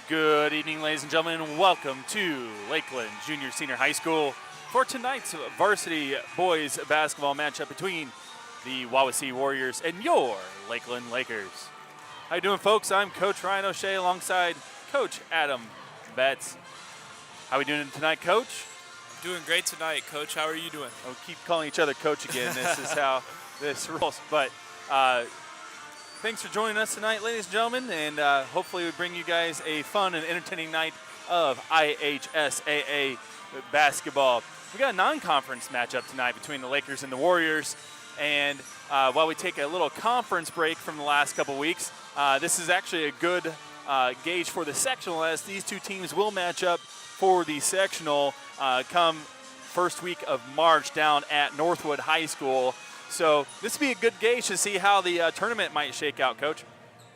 Good evening, ladies and gentlemen, and welcome to Lakeland Junior Senior High School for tonight's varsity boys basketball matchup between the Wawasee Warriors and your Lakeland Lakers. How you doing, folks? I'm Coach Ryan O'Shea alongside Coach Adam Betts. How we doing tonight, Coach? Doing great tonight, Coach. How are you doing? We'll keep calling each other Coach again. This is how this rolls. But thanks for joining us tonight, ladies and gentlemen, and hopefully we bring you guys a fun and entertaining night of IHSAA basketball. We got a non-conference matchup tonight between the Lakers and the Warriors, and while we take a little conference break from the last couple weeks, this is actually a good gauge for the sectional, as these two teams will match up for the sectional come first week of March down at Northwood High School. So this would be a good gauge to see how the tournament might shake out, Coach.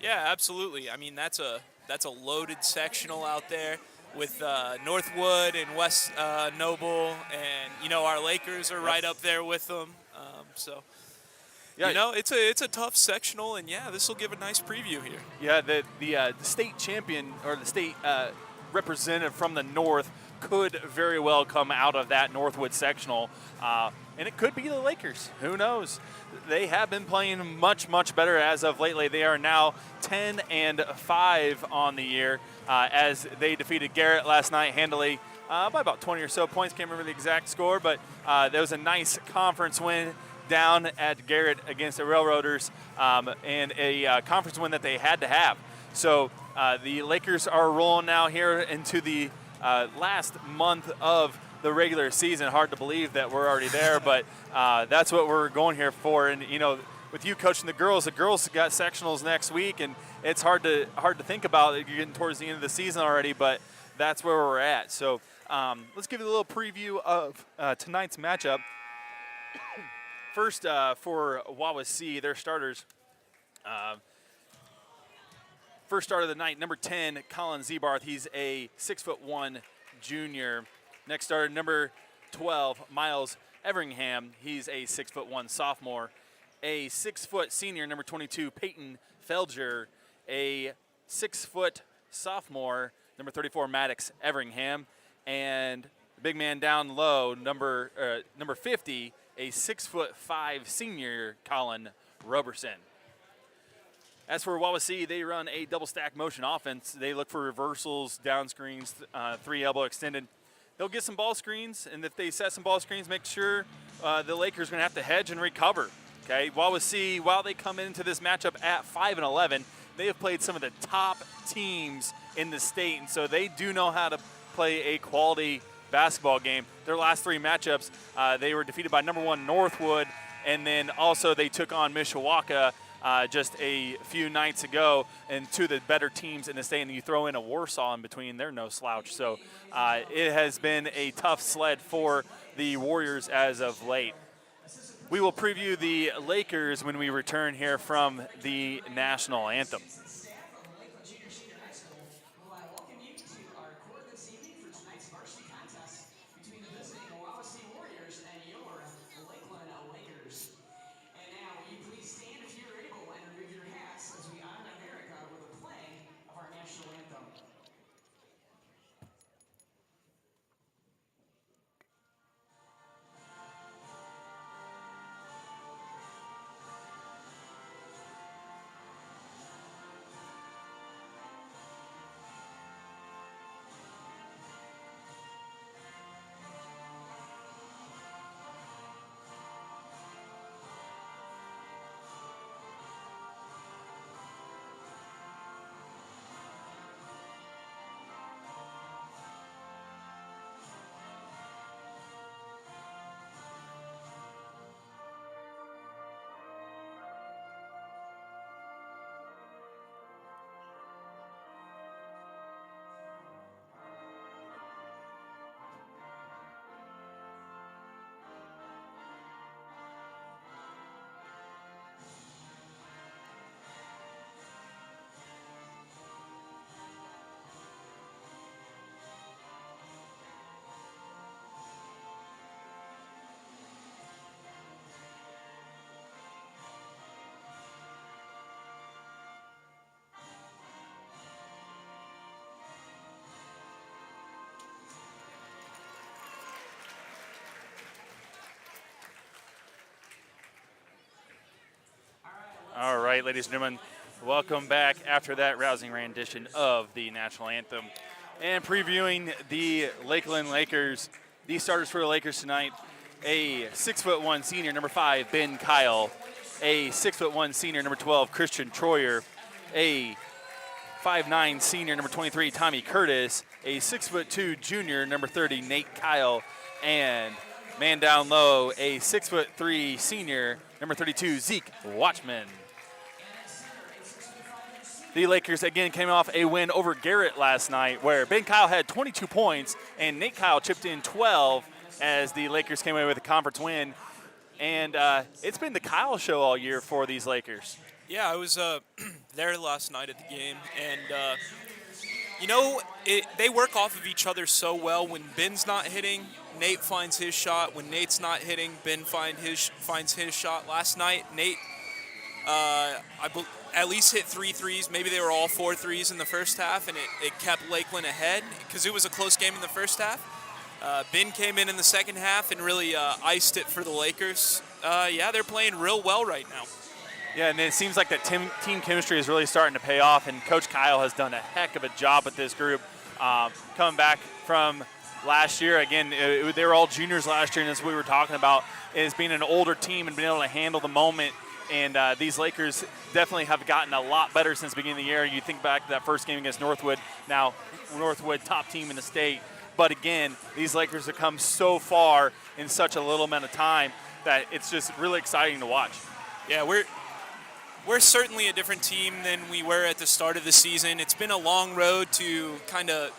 Yeah, absolutely. I mean, that's a loaded sectional out there with Northwood and West Noble, and our Lakers are right up there with them. It's a tough sectional, and this will give a nice preview here. Yeah, the state champion or the state representative from the North could very well come out of that Northwood sectional. And it could be the Lakers. Who knows? They have been playing much, much better as of lately. They are now 10-5 on the year as they defeated Garrett last night handily by about 20 or so points. Can't remember the exact score, but there was a nice conference win down at Garrett against the Railroaders and a conference win that they had to have. So the Lakers are rolling now here into the last month of the regular season. Hard to believe that we're already there, but that's what we're going here for. And with you coaching the girls got sectionals next week, and it's hard to think about it. You're getting towards the end of the season already, but that's where we're at. So let's give you a little preview of tonight's matchup. First, for Wawasee, their starters. First start of the night, number 10, Colin Zebarth. He's a 6'1" junior. Next starter, number 12, Miles Everingham. He's a 6'1" sophomore. A 6-foot senior, number 22, Peyton Felger. A 6-foot sophomore, number 34, Maddox Everingham. And the big man down low, number 50, a 6'5" senior, Colin Roberson. As for Wawasee, they run a double-stack motion offense. They look for reversals, down screens, three elbow extended. They'll get some ball screens, and if they set some ball screens, make sure the Lakers are going to have to hedge and recover. Okay, Wawasee, while they come into this matchup at 5-11, they have played some of the top teams in the state, and so they do know how to play a quality basketball game. Their last three matchups, they were defeated by number 1 Northwood, and then also they took on Mishawaka just a few nights ago, and two of the better teams in the state, and you throw in a Warsaw in between, they're no slouch. So it has been a tough sled for the Warriors as of late. We will preview the Lakers when we return here from the national anthem. All right, ladies and gentlemen, welcome back after that rousing rendition of the national anthem. And previewing the Lakeland Lakers, the starters for the Lakers tonight, a 6'1" senior, number 5, Ben Kyle, a 6'1" senior, number 12, Christian Troyer, a 5'9" senior, number 23, Tommy Curtis, a 6'2" junior, number 30, Nate Kyle, and man down low, a 6'3" senior, number 32, Zeke Watchman. The Lakers again came off a win over Garrett last night, where Ben Kyle had 22 points and Nate Kyle chipped in 12 as the Lakers came away with a conference win. And it's been the Kyle show all year for these Lakers. Yeah, I was there last night at the game, and they work off of each other so well. When Ben's not hitting, Nate finds his shot. When Nate's not hitting, Ben finds his shot. Last night, Nate, at least hit 3 threes. Maybe they were all 4 threes in the first half, and it kept Lakeland ahead because it was a close game in the first half. Ben came in the second half and really iced it for the Lakers. They're playing real well right now. Yeah, and it seems like that team chemistry is really starting to pay off, and Coach Kyle has done a heck of a job with this group. Coming back from last year, again, they were all juniors last year, and that's what we were talking about, is being an older team and being able to handle the moment. And these Lakers definitely have gotten a lot better since the beginning of the year. You think back to that first game against Northwood, now Northwood top team in the state. But again, these Lakers have come so far in such a little amount of time that it's just really exciting to watch. Yeah, we're certainly a different team than we were at the start of the season. It's been a long road to kind of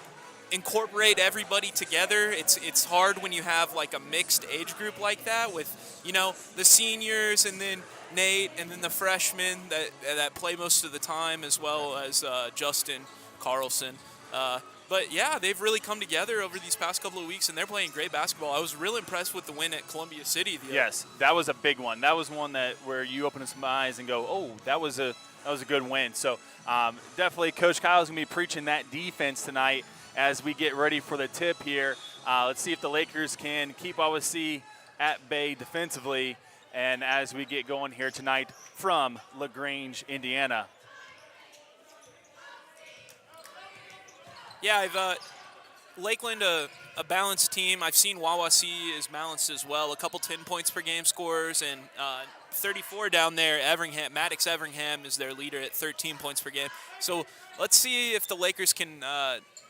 incorporate everybody together. It's hard when you have like a mixed age group like that with, the seniors and then Nate and then the freshmen that play most of the time, as well as Justin Carlson. But yeah, they've really come together over these past couple of weeks, and they're playing great basketball. I was real impressed with the win at Columbia City. Yes, that was a big one. That was one where you open some eyes and go, oh, that was a good win. So definitely Coach Kyle's going to be preaching that defense tonight as we get ready for the tip here. Let's see if the Lakers can keep Wawasee at bay defensively, and as we get going here tonight from LaGrange, Indiana. Yeah, Lakeland, a balanced team. I've seen Wawasee is balanced as well. A couple 10 points per game scores, and 34 down there. Maddox Everingham is their leader at 13 points per game. So let's see if the Lakers can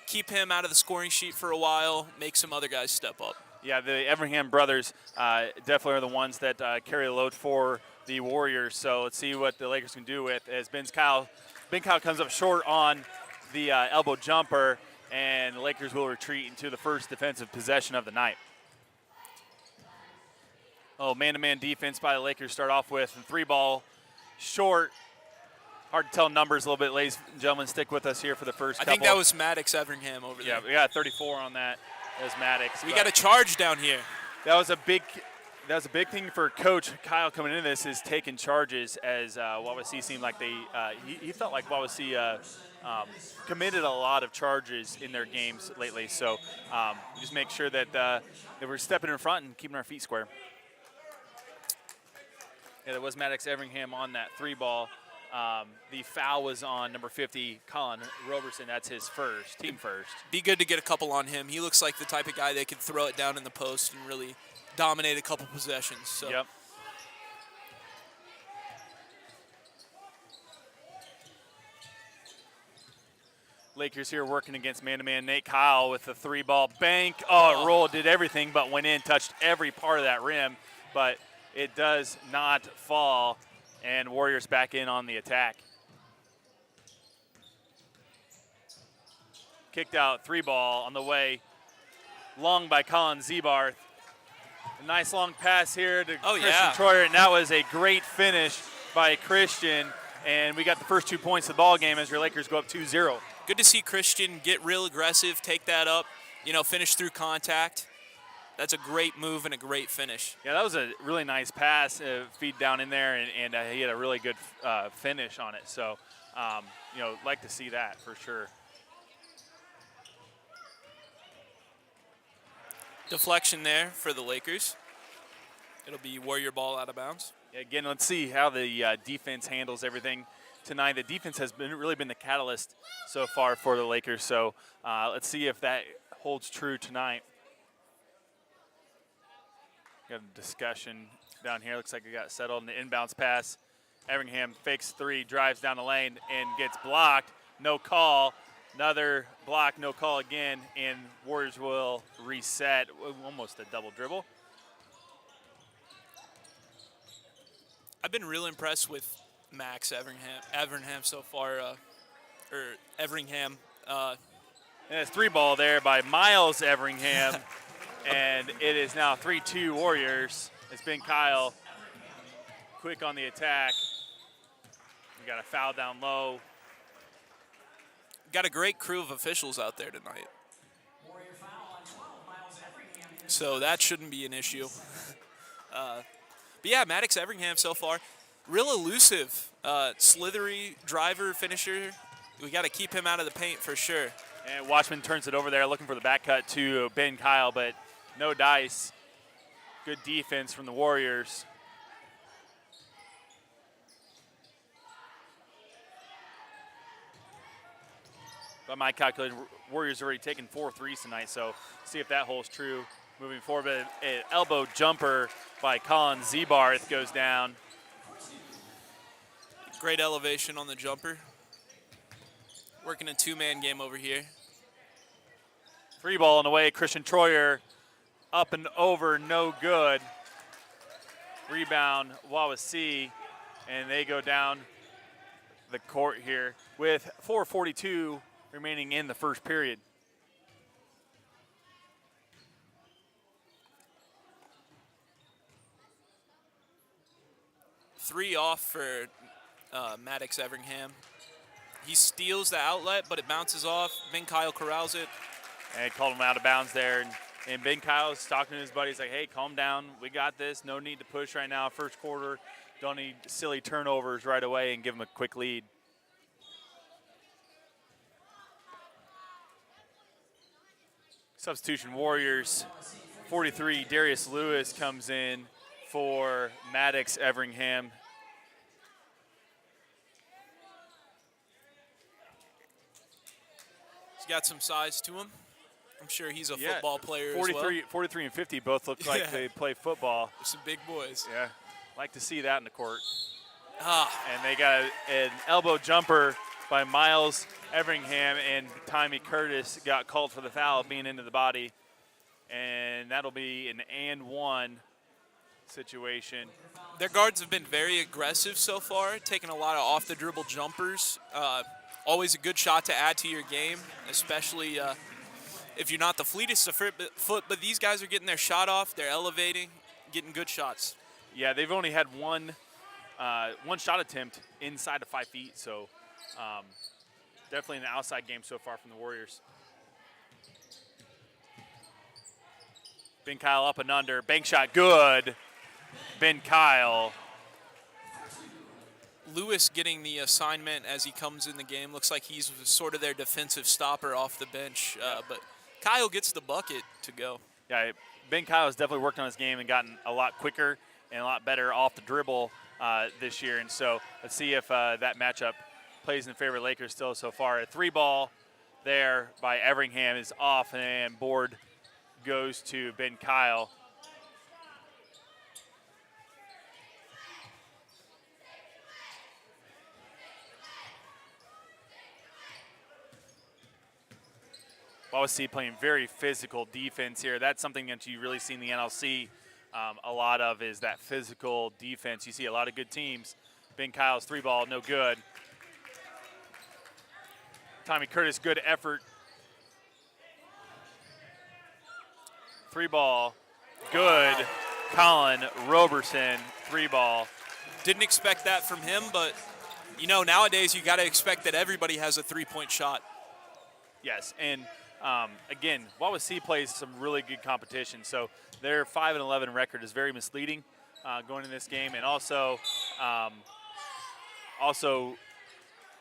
keep him out of the scoring sheet for a while, make some other guys step up. Yeah, the Everingham brothers definitely are the ones that carry the load for the Warriors. So let's see what the Lakers can do with as Ben Kyle comes up short on the elbow jumper, and the Lakers will retreat into the first defensive possession of the night. Man-to-man defense by the Lakers start off with. And 3-ball short. Hard to tell numbers a little bit, ladies and gentlemen. Stick with us here for the first couple. I think that was Maddox Everingham over there. Yeah, we got 34 on that. That was Maddox. We got a charge down here. That was a big thing for Coach Kyle coming into this, is taking charges, as Wawasee seemed like he felt like Wawasee committed a lot of charges in their games lately. So just make sure that we're stepping in front and keeping our feet square. Yeah, there was Maddox Everingham on that 3-ball. The foul was on number 50, Colin Roberson. That's his team first. Be good to get a couple on him. He looks like the type of guy that could throw it down in the post and really dominate a couple possessions. So. Yep. Lakers here working against man-to-man. Nate Kyle with the 3-ball bank. It rolled, did everything but went in, touched every part of that rim, but it does not fall, and Warriors back in on the attack. Kicked out 3-ball on the way. Long by Colin Zebarth. A nice long pass here to Christian Troyer, and that was a great finish by Christian, and we got the first 2 points of the ball game as your Lakers go up 2-0. Good to see Christian get real aggressive, take that up, finish through contact. That's a great move and a great finish. Yeah, that was a really nice pass, feed down in there, and he had a really good finish on it. So, like to see that for sure. Deflection there for the Lakers. It'll be Warrior ball out of bounds. Again, let's see how the defense handles everything tonight. The defense has really been the catalyst so far for the Lakers, so let's see if that holds true tonight. Got a discussion down here. Looks like it got settled in the inbounds pass. Everingham fakes three, drives down the lane, and gets blocked. No call. Another block, no call again, and Warriors will reset. Almost a double dribble. I've been real impressed with Max Everingham so far, Everingham. And it's three ball there by Miles Everingham, and it is now 3-2 Warriors. It's been Kyle quick on the attack. We got a foul down low. Got a great crew of officials out there tonight. So that shouldn't be an issue. But yeah, Maddox Everingham so far, real elusive, slithery driver, finisher. We got to keep him out of the paint for sure. And Watchman turns it over there, looking for the back cut to Ben Kyle, but no dice. Good defense from the Warriors. By my calculation, Warriors already taken 4 threes tonight, so see if that holds true moving forward. But an elbow jumper by Colin Zebarth goes down. Great elevation on the jumper. Working a two-man game over here. Free ball on the way. Christian Troyer up and over, no good. Rebound, Wawasee, and they go down the court here with 4:42 remaining in the first period. Three off for Maddox Everingham. He steals the outlet, but it bounces off. Ben Kyle corrals it. And called him out of bounds there. And Ben Kyle's talking to his buddies like, hey, calm down. We got this. No need to push right now. First quarter. Don't need silly turnovers right away and give him a quick lead. Substitution Warriors. 43, Darius Lewis comes in for Maddox Everingham. He's got some size to him. I'm sure he's a football player 43, as well. 43 and 50 both look like they play football. They're some big boys. Yeah, like to see that in the court. Ah. And they got an elbow jumper by Miles Everingham, and Tommy Curtis got called for the foul being into the body. And that'll be an and one situation. Their guards have been very aggressive so far, taking a lot of off-the-dribble jumpers. Always a good shot to add to your game, especially if you're not the fleetest of foot, but these guys are getting their shot off, they're elevating, getting good shots. Yeah, they've only had one shot attempt inside of 5 feet, so definitely an outside game so far from the Warriors. Ben Kyle up and under, bank shot good. Ben Kyle. Lewis getting the assignment as he comes in the game. Looks like he's sort of their defensive stopper off the bench, but Kyle gets the bucket to go. Yeah, Ben Kyle has definitely worked on his game and gotten a lot quicker and a lot better off the dribble this year. And so let's see if that matchup plays in favor of Lakers still so far. A three ball there by Everingham is off, and board goes to Ben Kyle. Wawasee playing very physical defense here. That's something that you really see in the NLC a lot of, is that physical defense. You see a lot of good teams. Ben Kyle's three ball, no good. Tommy Curtis, good effort. Three ball, good. Colin Roberson, three ball. Didn't expect that from him, but you know, nowadays you got to expect that everybody has a three-point shot. Yes, and again, Wawasee plays some really good competition, so their 5-11 record is very misleading going in this game, and also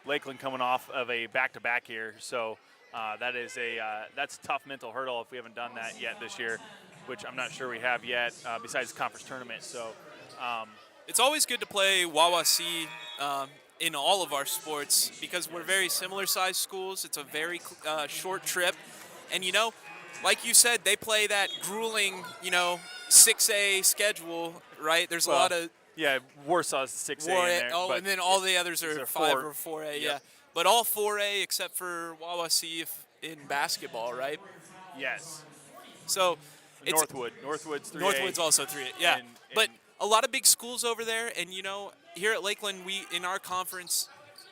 Lakeland coming off of a back-to-back here, so that's a tough mental hurdle if we haven't done that yet this year, which I'm not sure we have yet besides the conference tournament. So It's always good to play Wawasee in all of our sports because we're very similar sized schools. It's a very short trip. And, like you said, they play that grueling, 6A schedule, right? There's a lot of Yeah, Warsaw's 6A in there. and then all the others are 5 or 4A, Yep. yeah. But all 4A except for Wawasee in basketball, right? Yes. So it's Northwood's 3A. Northwood's also 3A, yeah. But a lot of big schools over there, and here at Lakeland, we in our conference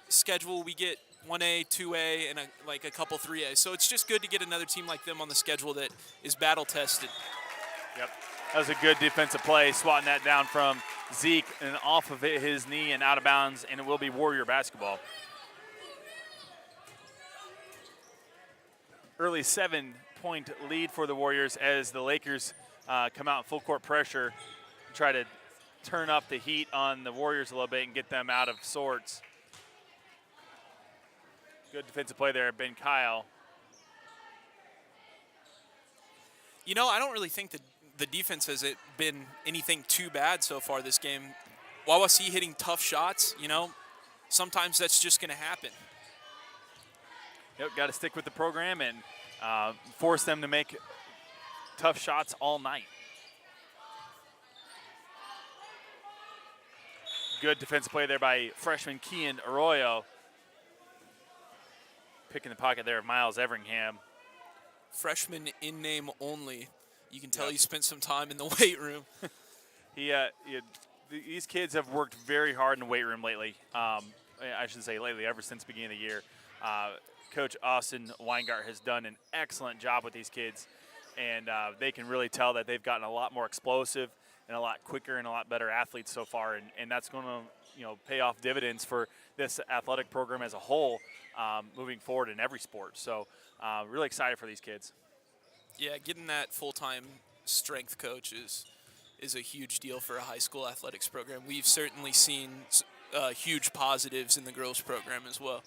schedule we get 1A, 2A, and a couple 3A. So it's just good to get another team like them on the schedule that is battle tested. Yep, that was a good defensive play, swatting that down from Zeke and off of his knee and out of bounds, and it will be Warrior basketball. Early 7-point lead for the Warriors as the Lakers come out in full court pressure, try to turn up the heat on the Warriors a little bit and get them out of sorts. Good defensive play there, Ben Kyle. I don't really think that the defense has been anything too bad so far this game. Wawasee hitting tough shots, sometimes that's just going to happen. Yep, got to stick with the program and force them to make tough shots all night. Good defensive play there by freshman Kian Arroyo. Picking the pocket there of Miles Everingham. Freshman in name only. You can tell he spent some time in the weight room. These kids have worked very hard in the weight room lately. I should say lately, ever since the beginning of the year. Coach Austin Weingart has done an excellent job with these kids, and they can really tell that they've gotten a lot more explosive and a lot quicker and a lot better athletes so far, and that's going to pay off dividends for this athletic program as a whole moving forward in every sport. So really excited for these kids. Yeah, getting that full-time strength coach is a huge deal for a high school athletics program. We've certainly seen huge positives in the girls program as well.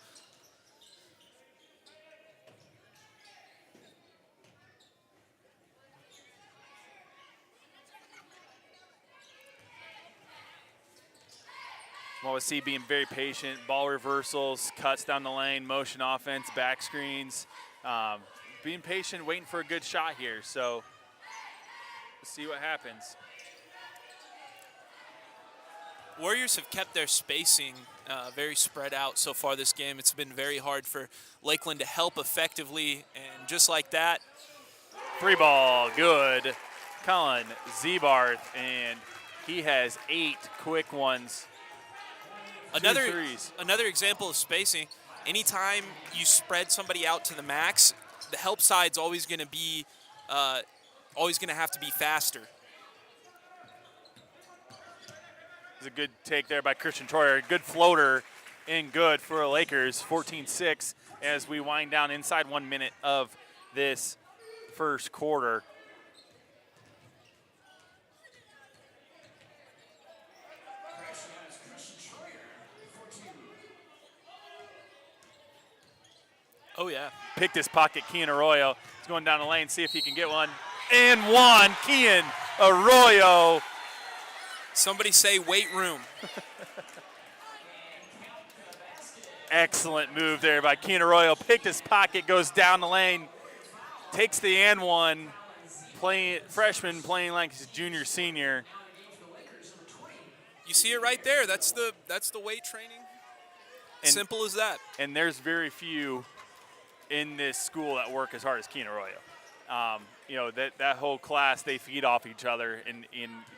Wawasee being very patient, ball reversals, cuts down the lane, motion offense, back screens. Being patient, waiting for a good shot here. So let's see what happens. Warriors have kept their spacing very spread out so far this game. It's been very hard for Lakeland to help effectively, and just like that. Three ball, good. Colin Zebarth, and he has 8 quick ones. Another example of spacing. Anytime you spread somebody out to the max, the help side's always going to have to be faster. It's a good take there by Christian Troyer. Good floater and good for the Lakers. 14-6 as we wind down inside 1 minute of this first quarter. Oh, yeah. Picked his pocket, Kian Arroyo. He's going down the lane, see if he can get one. And one, Kian Arroyo. Somebody say weight room. Excellent move there by Kian Arroyo. Picked his pocket, goes down the lane, takes the and one. Freshman playing like he's junior, senior. You see it right there. That's the weight training. And, simple as that. And there's very few in this school that work as hard as Kian Arroyo. That whole class, they feed off each other, and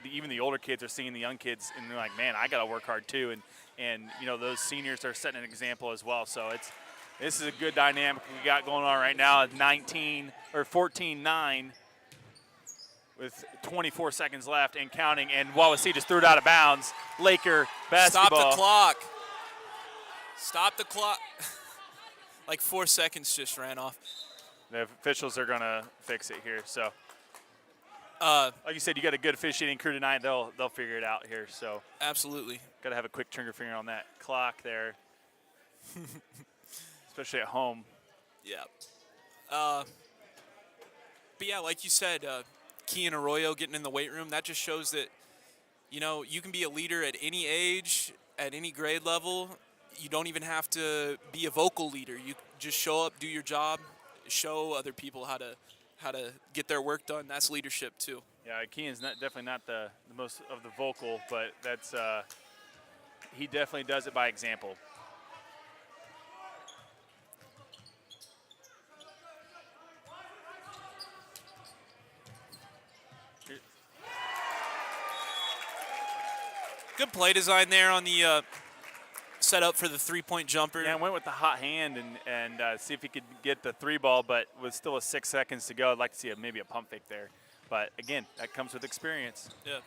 even the older kids are seeing the young kids, and they're like, man, I got to work hard too. And those seniors are setting an example as well. So this is a good dynamic we got going on right now at 14-9 with 24 seconds left and counting, and Wawasee just threw it out of bounds. Laker basketball. Stop the clock. Stop the clock. Like 4 seconds just ran off. The officials are going to fix it here. So, like you said, you got a good officiating crew tonight. They'll figure it out here. So absolutely. Got to have a quick trigger finger on that clock there, especially at home. Yeah. But yeah, like you said, Kian Arroyo getting in the weight room, that just shows that You know, you can be a leader at any age, at any grade level. You don't even have to be a vocal leader. You just show up, do your job, show other people how to get their work done. That's leadership too. Yeah, Keenan's definitely not the most of the vocal, but that's he definitely does it by example. Good play design there on the setup for the three-point jumper. Yeah, went with the hot hand and see if he could get the 3 ball, but with still 6 seconds to go, I'd like to see maybe a pump fake there. But again, that comes with experience. Yeah.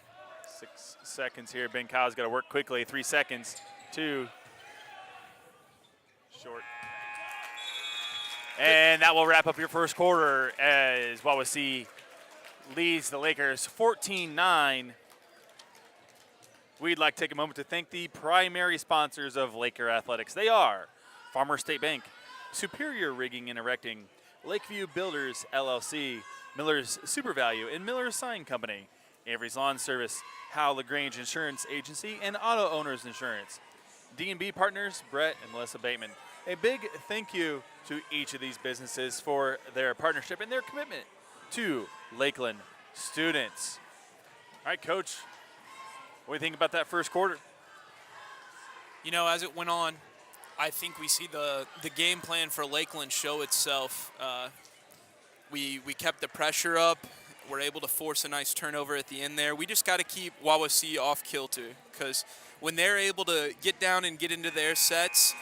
6 seconds here. Ben Kyle's got to work quickly. 3 seconds. 2. Short. And that will wrap up your first quarter as Wawasee leads the Lakers 14-9. We'd like to take a moment to thank the primary sponsors of Laker Athletics. They are Farmer State Bank, Superior Rigging and Erecting, Lakeview Builders, LLC, Miller's Super Value, and Miller's Sign Company, Avery's Lawn Service, Hal LaGrange Insurance Agency, and Auto Owners Insurance. D&B Partners, Brett and Melissa Bateman. A big thank you to each of these businesses for their partnership and their commitment to Lakeland students. All right, Coach, what do you think about that first quarter? You know, as it went on, I think we see the game plan for Lakeland show itself. We kept the pressure up. We're able to force a nice turnover at the end there. We just got to keep Wawasee off kilter, because when they're able to get down and get into their sets,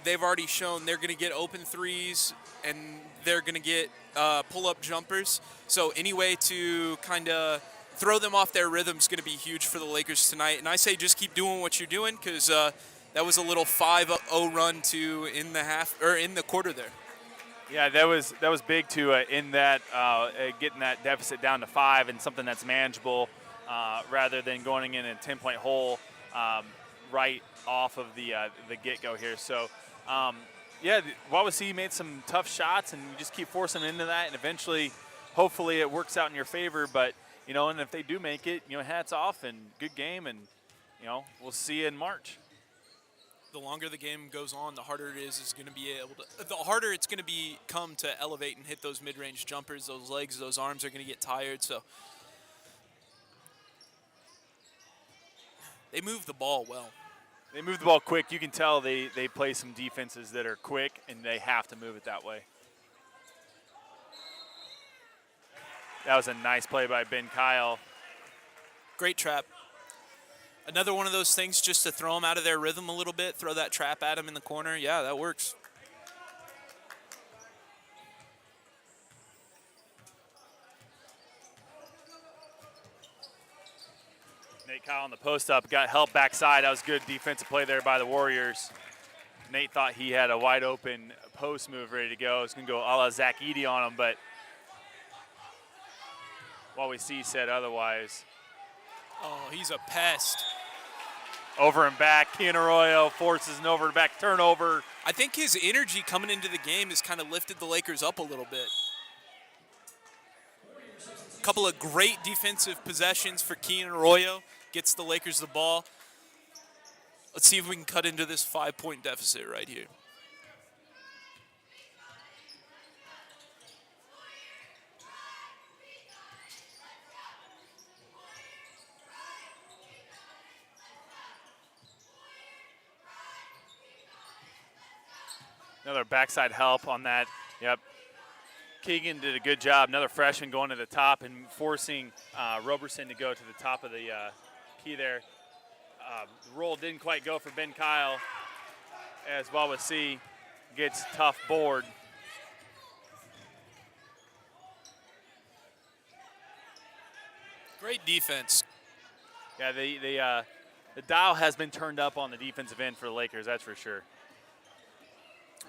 they've already shown they're going to get open threes and they're going to get pull-up jumpers. So any way to kind of throw them off their rhythm is going to be huge for the Lakers tonight. And I say just keep doing what you're doing, because that was a little 5-0 run to in the quarter there. Yeah, that was big to in that getting that deficit down to 5 and something that's manageable rather than going in a 10-point hole right off of the get-go here. So, yeah, Wawasee made some tough shots, and you just keep forcing them into that, and eventually, hopefully, it works out in your favor. But and if they do make it, hats off and good game, and we'll see you in March. The longer the game goes on, the harder it is going to be the harder it's going to become to elevate and hit those mid-range jumpers. Those legs, those arms are going to get tired. So they move the ball well. They move the ball quick. You can tell they play some defenses that are quick, and they have to move it that way. That was a nice play by Ben Kyle. Great trap. Another one of those things just to throw them out of their rhythm a little bit, throw that trap at them in the corner. Yeah, that works. Nate Kyle on the post-up, got help backside. That was good defensive play there by the Warriors. Nate thought he had a wide-open post move ready to go. It's going to go a la Zach Edey on him, but Wawasee said otherwise. Oh, he's a pest. Over and back, Kean Arroyo forces an over and back turnover. I think his energy coming into the game has kind of lifted the Lakers up a little bit. A couple of great defensive possessions for Kean Arroyo. Gets the Lakers the ball. Let's see if we can cut into this 5-point deficit right here. Another backside help on that. Yep. Keegan did a good job. Another freshman going to the top and forcing Roberson to go to the top of the key there. The roll didn't quite go for Ben Kyle as Wawasee gets tough board. Great defense. Yeah, the dial has been turned up on the defensive end for the Lakers, that's for sure.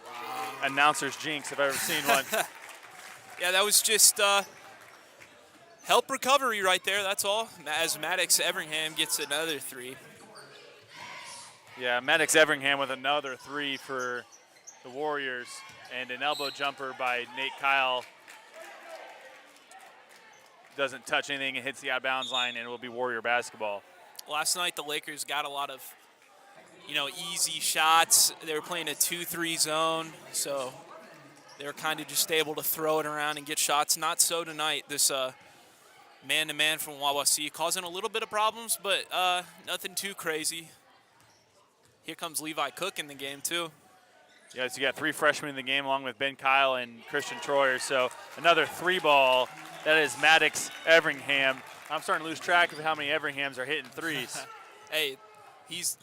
Wow. Announcer's jinx, if I've ever seen one. Yeah, that was just help recovery right there, that's all. As Maddox Everingham gets another 3. Yeah, Maddox Everingham with another 3 for the Warriors, and an elbow jumper by Nate Kyle. Doesn't touch anything and hits the out-of-bounds line, and it will be Warrior basketball. Last night the Lakers got a lot of, easy shots. They were playing a 2-3 zone, so they were kind of just able to throw it around and get shots. Not so tonight. This man-to-man from Wawasee causing a little bit of problems, but nothing too crazy. Here comes Levi Cook in the game, too. Yeah, so you got 3 freshmen in the game along with Ben Kyle and Christian Troyer. So another 3-ball. That is Maddox Everingham. I'm starting to lose track of how many Everinghams are hitting threes. Hey, he's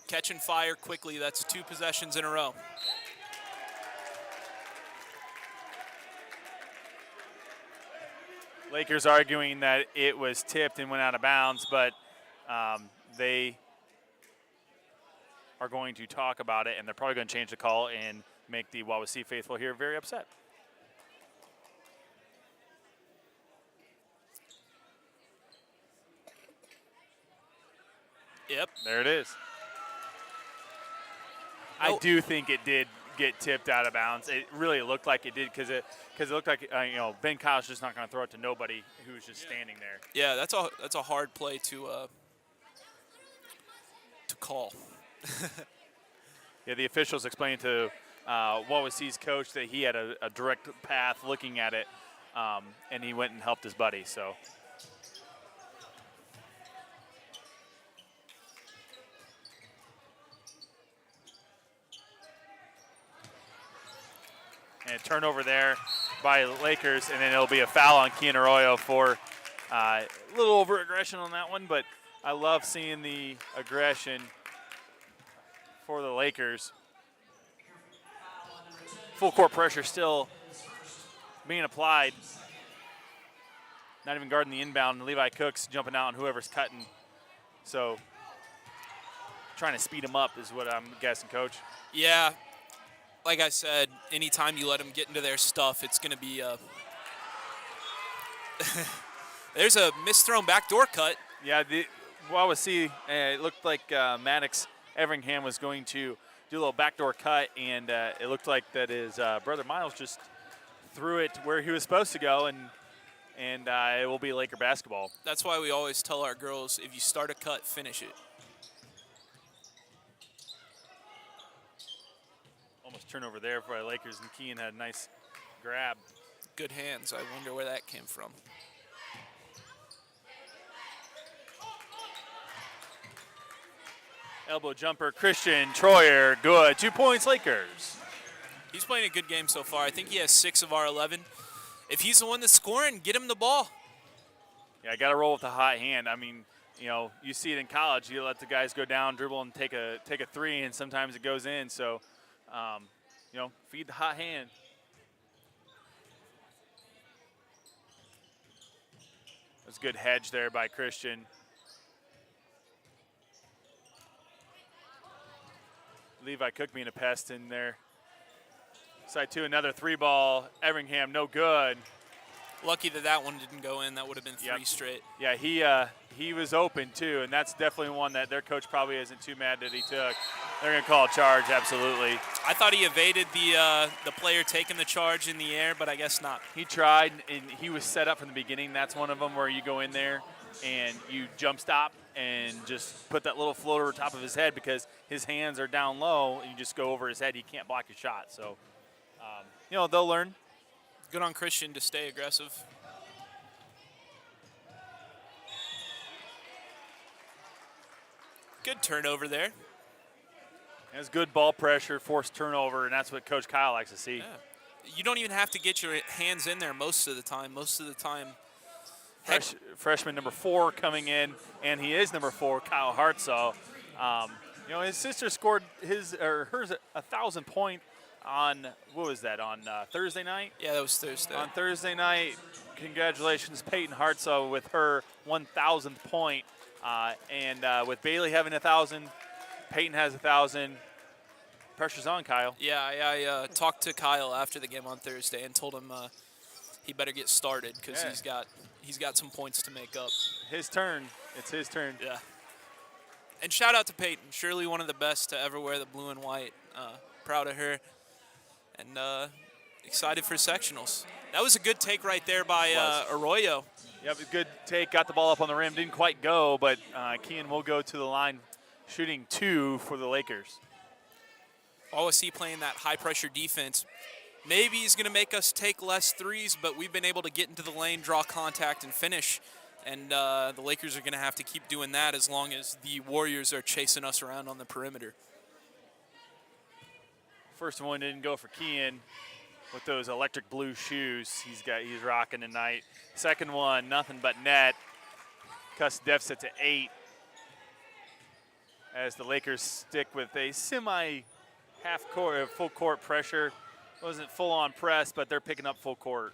catching fire quickly. That's 2 possessions in a row. Lakers arguing that it was tipped and went out of bounds, but they are going to talk about it, and they're probably going to change the call and make the Wawasee faithful here very upset. Yep. There it is. I do think it did get tipped out of bounds. It really looked like it did because it looked like Ben Kyle's just not going to throw it to nobody who's just standing there. Yeah, that's a hard play to call. Yeah, the officials explained to Wawasee's coach that he had a direct path looking at it, and he went and helped his buddy. So. And a turnover there by Lakers, and then it'll be a foul on Kean Arroyo for a little over-aggression on that one, but I love seeing the aggression for the Lakers. Full court pressure still being applied. Not even guarding the inbound. Levi Cook's jumping out on whoever's cutting. So trying to speed him up is what I'm guessing, Coach. Yeah. Like I said, anytime you let them get into their stuff, it's going to be there's a misthrown backdoor cut. Yeah, the Wawasee, it looked like Maddox Everingham was going to do a little backdoor cut, and it looked like that his brother Miles just threw it where he was supposed to go, and it will be Laker basketball. That's why we always tell our girls, if you start a cut, finish it. Almost turnover there for the Lakers, and Kean had a nice grab. Good hands. I wonder where that came from. Elbow jumper, Christian Troyer, good. 2 points, Lakers. He's playing a good game so far. I think he has 6 of our 11. If he's the one that's scoring, get him the ball. Yeah, I got to roll with the hot hand. I mean, you see it in college. You let the guys go down, dribble, and take a three, and sometimes it goes in. So, feed the hot hand. That's a good hedge there by Christian. Levi Cook being a pest in there. Side 2, another 3-ball. Everingham, no good. Lucky that one didn't go in. That would have been 3 straight. Yeah, he was open too, and that's definitely one that their coach probably isn't too mad that he took. They're going to call a charge, absolutely. I thought he evaded the player taking the charge in the air, but I guess not. He tried, and he was set up from the beginning. That's one of them where you go in there and you jump stop and just put that little floater over top of his head because his hands are down low, and you just go over his head. He can't block your shot. So, they'll learn. Good on Christian to stay aggressive. Good turnover there. It's good ball pressure, forced turnover, and that's what Coach Kyle likes to see. Yeah. You don't even have to get your hands in there most of the time. Freshman number 4 coming in, and he is number 4, Kyle Hartsaw. His sister scored hers 1,000 point on, what was that, on Thursday night? Yeah, that was Thursday. On Thursday night, congratulations, Peyton Hartsaw with her 1,000th point. And with Bailey having 1,000, Peyton has 1,000. Pressure's on, Kyle. Yeah, I talked to Kyle after the game on Thursday and told him he better get started because he's got some points to make up. His turn. It's his turn. Yeah. And shout out to Peyton, surely one of the best to ever wear the blue and white. Proud of her. And excited for sectionals. That was a good take right there by Arroyo. Yep, good take, got the ball up on the rim, didn't quite go, but Kean will go to the line shooting 2 for the Lakers. Wawasee playing that high-pressure defense. Maybe he's going to make us take less threes, but we've been able to get into the lane, draw contact, and finish. And the Lakers are going to have to keep doing that as long as the Warriors are chasing us around on the perimeter. First one didn't go for Kean with those electric blue shoes he's rocking tonight. Second one, nothing but net. Cuts deficit to 8 as the Lakers stick with a semi-half court, full court pressure. Wasn't full on press, but they're picking up full court.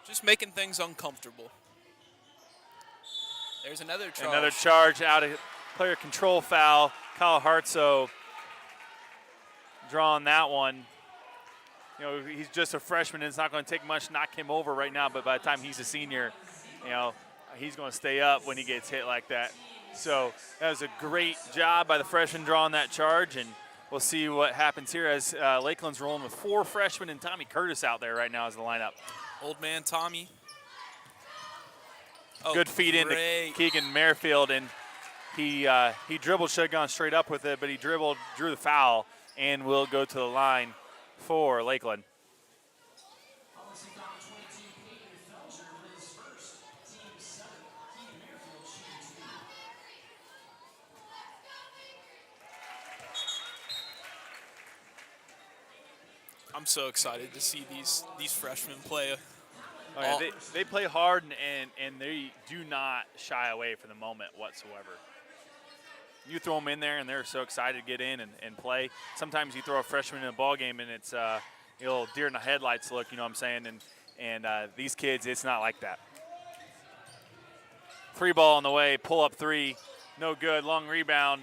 Just making things uncomfortable. There's another charge. Another charge out of player control foul. Kyle Hartsoe drawing that one. You know, he's just a freshman and it's not going to take much to knock him over right now, but by the time he's a senior, you know, he's going to stay up when he gets hit like that. So that was a great job by the freshman drawing that charge, and we'll see what happens here as Lakeland's rolling with 4 freshmen and Tommy Curtis out there right now as the lineup. Old man Tommy. Oh, good feed into Keegan Merrifield, and he dribbled, should have gone straight up with it, but he dribbled, drew the foul, and will go to the line for Lakeland. I'm so excited to see these freshmen play. Oh, yeah, they play hard, and they do not shy away from the moment whatsoever. You throw them in there, and they're so excited to get in and play. Sometimes you throw a freshman in a ball game, and it's a little deer in the headlights look, you know what I'm saying? And these kids, it's not like that. 3 ball on the way, pull up 3, no good. Long rebound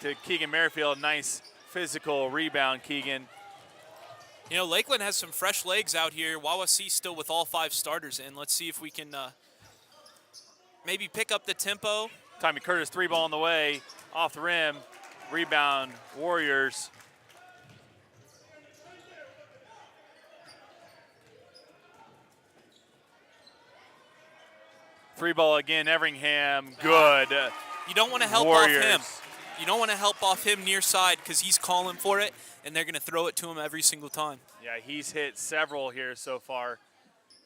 to Keegan Merrifield. Nice physical rebound, Keegan. You know, Lakeland has some fresh legs out here. Wawasee still with all 5 starters in. Let's see if we can maybe pick up the tempo. Tommy Curtis, 3 ball on the way, off the rim, rebound, Warriors. Three ball again, Everingham, good. You don't want to help Warriors. off him. You don't want to help off him near side because he's calling for it, and they're going to throw it to him every single time. Yeah, he's hit several here so far,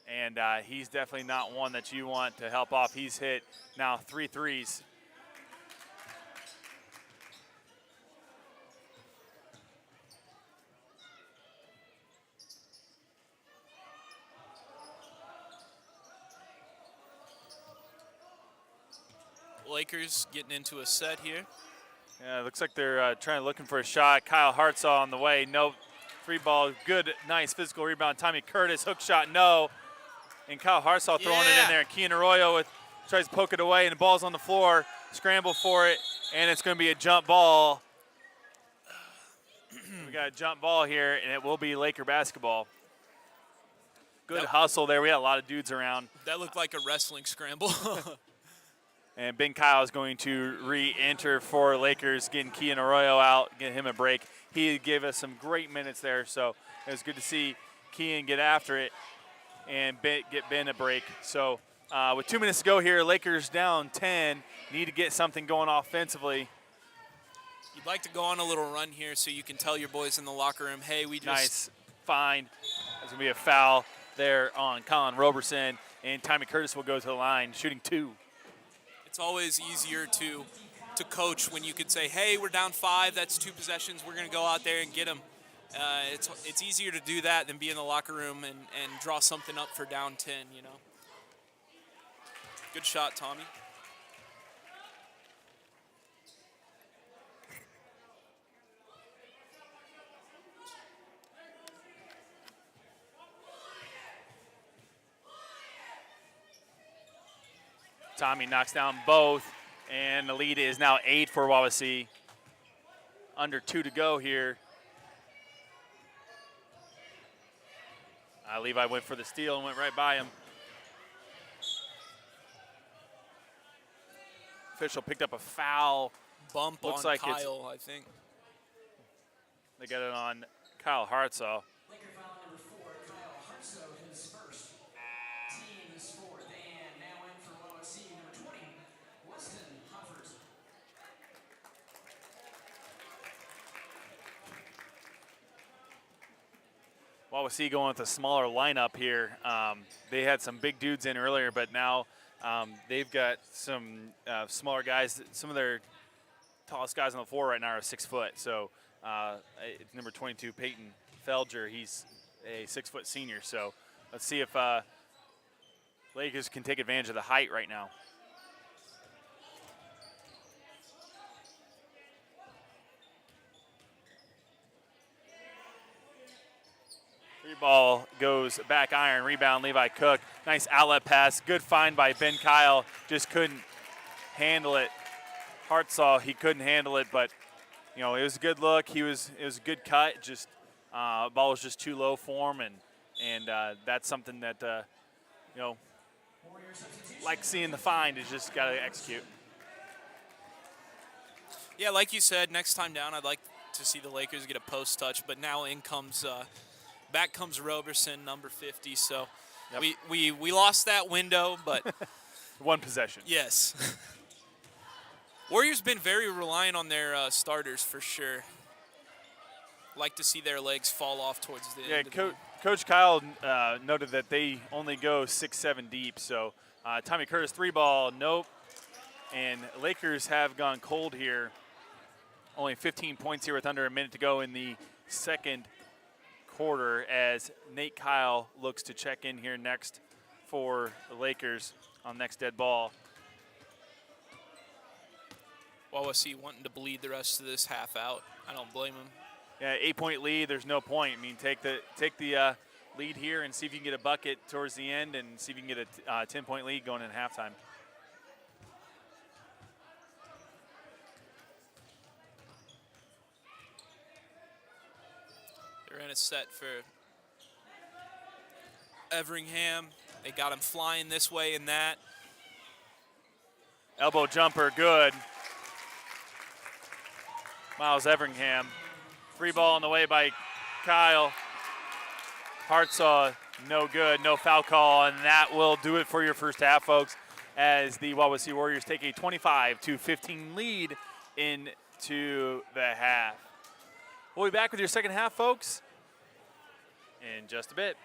and he's definitely not one that you want to help off. He's hit now 3 threes. Lakers getting into a set here. Yeah, it looks like they're looking for a shot. Kyle Hartsaw on the way. No. 3 ball. Good, nice physical rebound. Tommy Curtis, hook shot, no. And Kyle Hartsaw throwing it in there. Kean Arroyo tries to poke it away, and the ball's on the floor. Scramble for it, and it's going to be a jump ball. We got a jump ball here, and it will be Laker basketball. Good hustle there. We had a lot of dudes around. That looked like a wrestling scramble. And Ben Kyle is going to re-enter for Lakers, getting Kean Arroyo out, getting him a break. He gave us some great minutes there, so it was good to see Kean get after it and get Ben a break. So with 2 minutes to go here, Lakers down 10, need to get something going offensively. You'd like to go on a little run here so you can tell your boys in the locker room, hey, we just... Nice find. There's going to be a foul there on Colin Roberson, and Tommy Curtis will go to the line, shooting 2. It's always easier to coach when you could say, hey, we're down 5, that's 2 possessions, we're going to go out there and get them. It's easier to do that than be in the locker room and draw something up for down 10, you know. Good shot, Tommy. Tommy knocks down both, and the lead is now 8 for Wawasee. Under 2 to go here. Levi went for the steal and went right by him. Official picked up a foul. Bump Looks on like Kyle, I think. They got it on Kyle Hartsaw. Laker foul number 4, Kyle Hartsoe, his first. Team's Wawasee going with a smaller lineup here. They had some big dudes in earlier, but now they've got some smaller guys. Some of their tallest guys on the floor right now are 6 foot. So it's number 22, Peyton Felger. He's a 6 foot senior. So let's see if Lakers can take advantage of the height right now. Free ball goes back iron, rebound Levi Cook. Nice outlet pass, good find by Ben Kyle, just couldn't handle it. Hartsaw, he couldn't handle it, but you know, it was a good look. It was a good cut, just ball was just too low for him, and that's something that, you know, like seeing the find is just got to execute. Yeah, like you said, next time down, I'd like to see the Lakers get a post touch, but now back comes Roberson, number 50. So Yep. we lost that window, but One possession. yes. Warriors been very reliant on their starters for sure. Like to see their legs fall off towards the end. Yeah, Coach Kyle noted that they only go 6-7 deep. So Tommy Curtis 3-ball, nope. And Lakers have gone cold here. Only 15 points here with under a minute to go in the second quarter as Nate Kyle looks to check in here next for the Lakers on next dead ball. Wawasee wanting to bleed the rest of this half out. I don't blame him. Yeah, 8-point lead. There's no point. I mean, take the lead here and see if you can get a bucket towards the end, and see if you can get a 10-point lead going in halftime. They're in a set for Everingham. They got him flying this way and that. Elbow jumper, good. Miles Everingham. 3-ball on the way by Kyle. Hartsaw, no good, no foul call, and that will do it for your first half, folks, as the Wawasee Warriors take a 25-15 lead into the half. We'll be back with your second half, folks, in just a bit.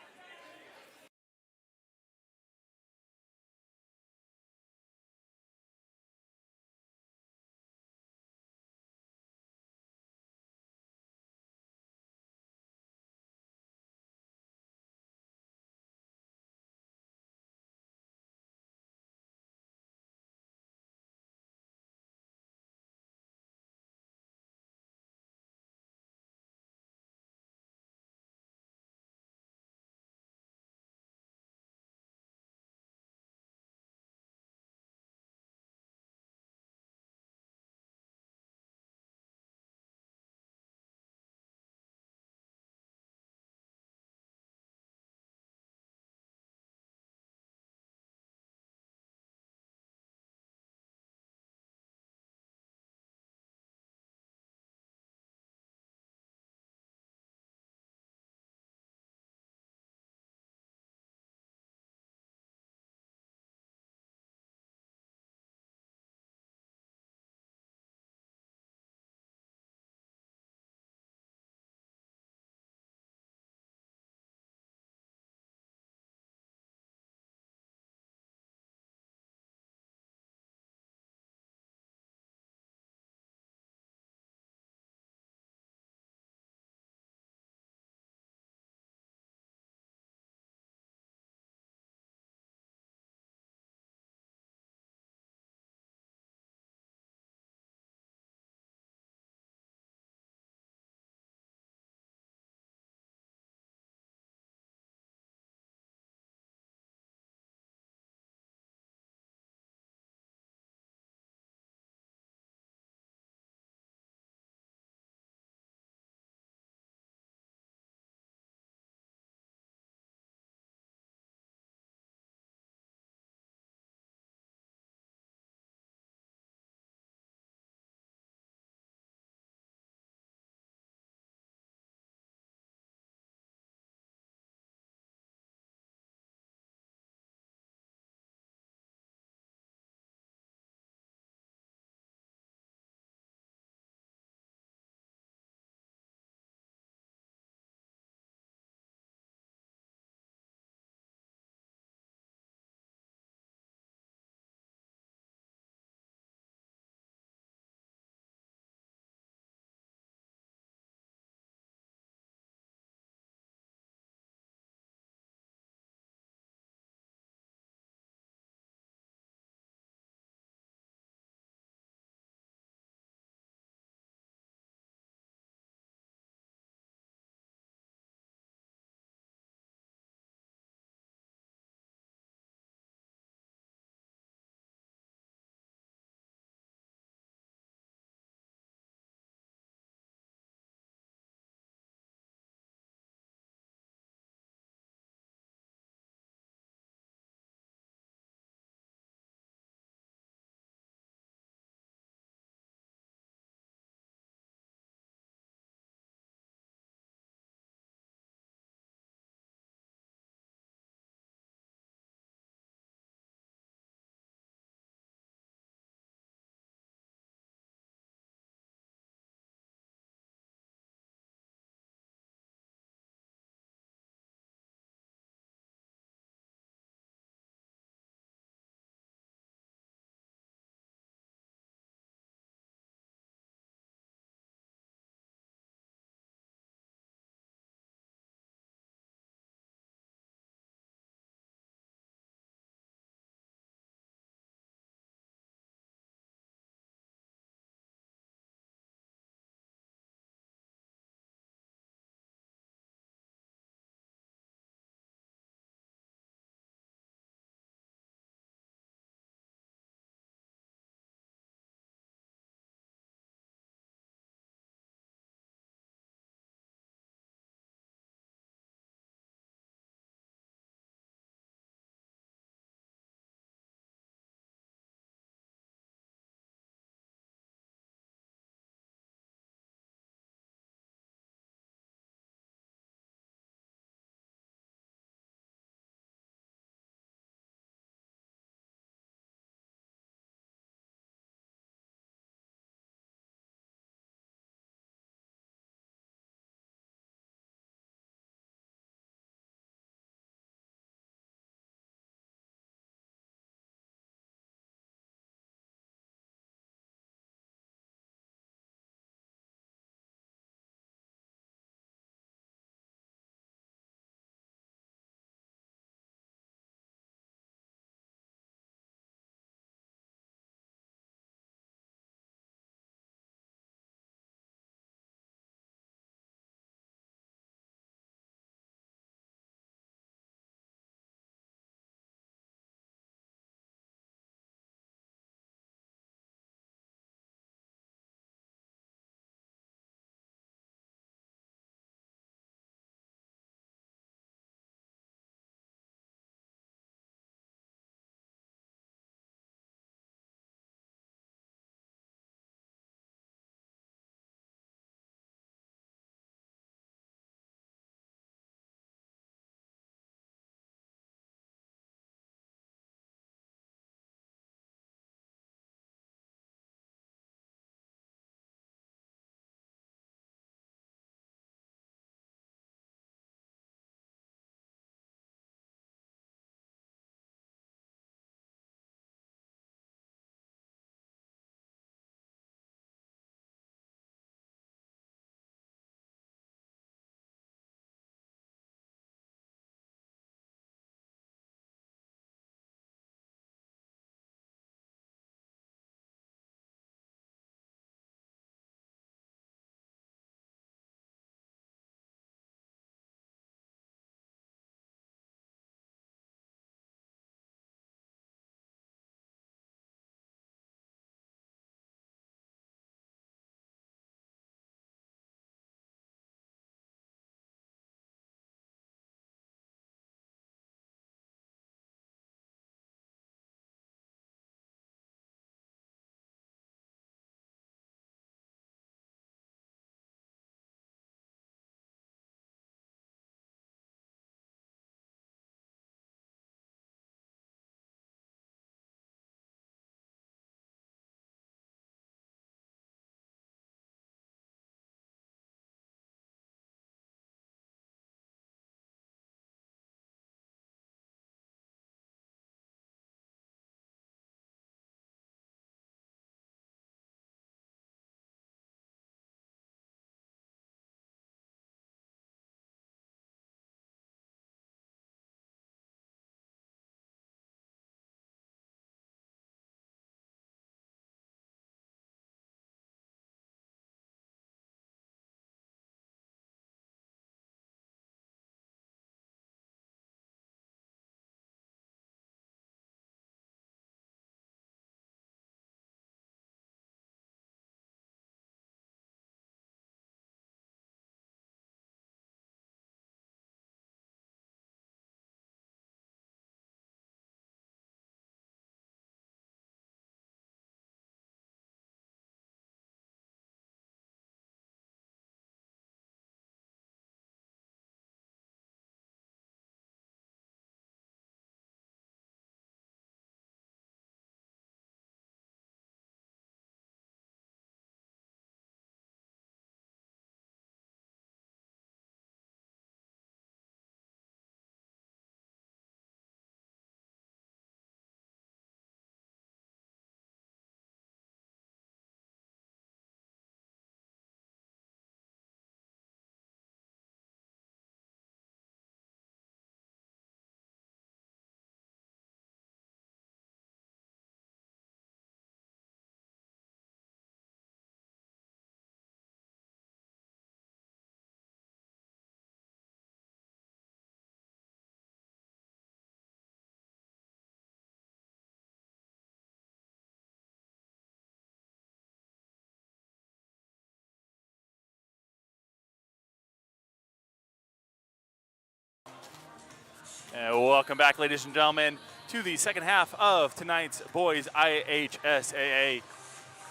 Welcome back, ladies and gentlemen, to the second half of tonight's boys IHSAA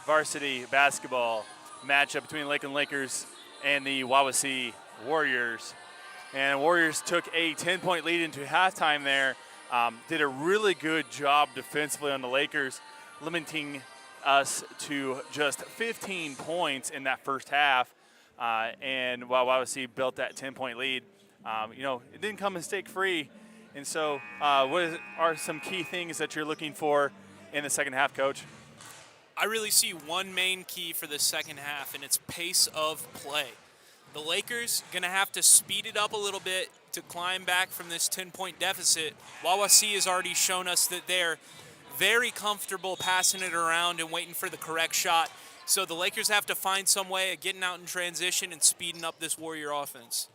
varsity basketball matchup between Lakeland Lakers and the Wawasee Warriors. And Warriors took a 10-point lead into halftime there. Did a really good job defensively on the Lakers, limiting us to just 15 points in that first half. And while Wawasee built that 10-point lead, it didn't come mistake-free. And so what are some key things that you're looking for in the second half, Coach? I really see one main key for the second half, and it's pace of play. The Lakers going to have to speed it up a little bit to climb back from this 10-point deficit. Wawasee has already shown us that they're very comfortable passing it around and waiting for the correct shot. So the Lakers have to find some way of getting out in transition and speeding up this Warrior offense.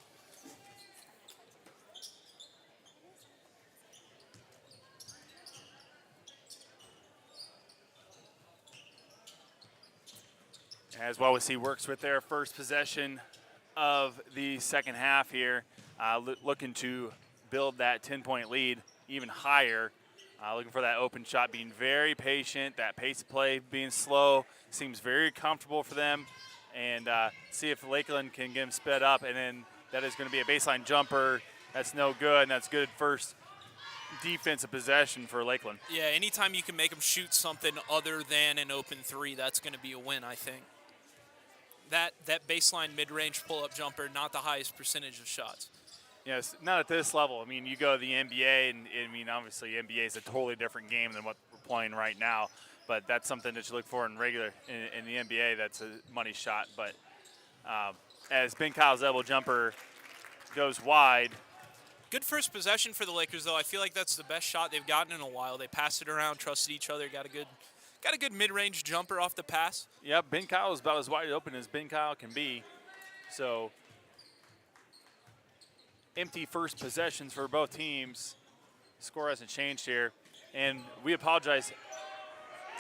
As Wawasee works with their first possession of the second half here, looking to build that 10-point lead even higher, looking for that open shot, being very patient, that pace of play being slow, seems very comfortable for them, and see if Lakeland can get them sped up, and then that is going to be a baseline jumper. That's no good, and that's good first defensive possession for Lakeland. Yeah, anytime you can make them shoot something other than an open three, that's going to be a win, I think. That baseline mid-range pull-up jumper, not the highest percentage of shots. Yes, not at this level. I mean, you go to the NBA, and obviously NBA is a totally different game than what we're playing right now. But that's something that you look for in the NBA. That's a money shot. But as Ben Kyle's elbow jumper goes wide. Good first possession for the Lakers, though. I feel like that's the best shot they've gotten in a while. They passed it around, trusted each other, got a good mid-range jumper off the pass. Yep, Ben Kyle is about as wide open as Ben Kyle can be. So empty first possessions for both teams. Score hasn't changed here. And we apologize.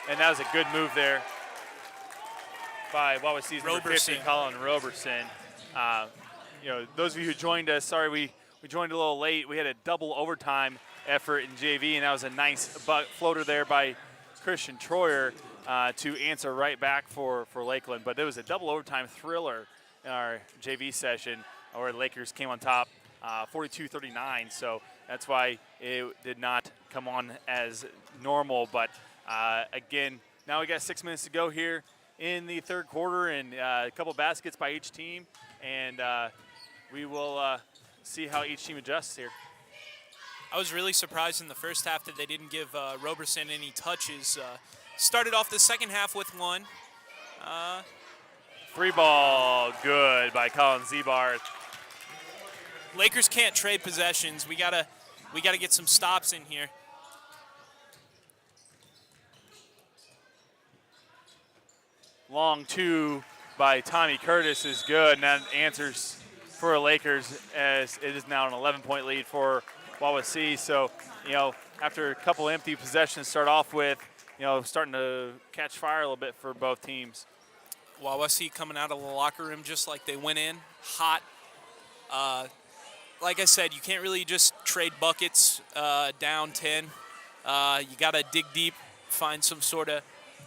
And that was a good move there by Wawasee's number 50, Colin Roberson. Those of you who joined us, sorry we joined a little late. We had a double overtime effort in JV, and that was a nice floater there by Christian Troyer to answer right back for Lakeland. But there was a double overtime thriller in our JV session where the Lakers came on top 42-39. So that's why it did not come on as normal. But again, now we got 6 minutes to go here in the third quarter, and a couple baskets by each team. And we will see how each team adjusts here. I was really surprised in the first half that they didn't give Roberson any touches. Started off the second half with one. Free ball, good by Colin Zebarth. Lakers can't trade possessions. We gotta get some stops in here. Long two by Tommy Curtis is good, and that answers for the Lakers as it is now an 11-point lead for Wawasee. So, after a couple empty possessions to start off with, starting to catch fire a little bit for both teams. Wawasee coming out of the locker room just like they went in, hot. Like I said, you can't really just trade buckets down 10. You got to dig deep, find some sort of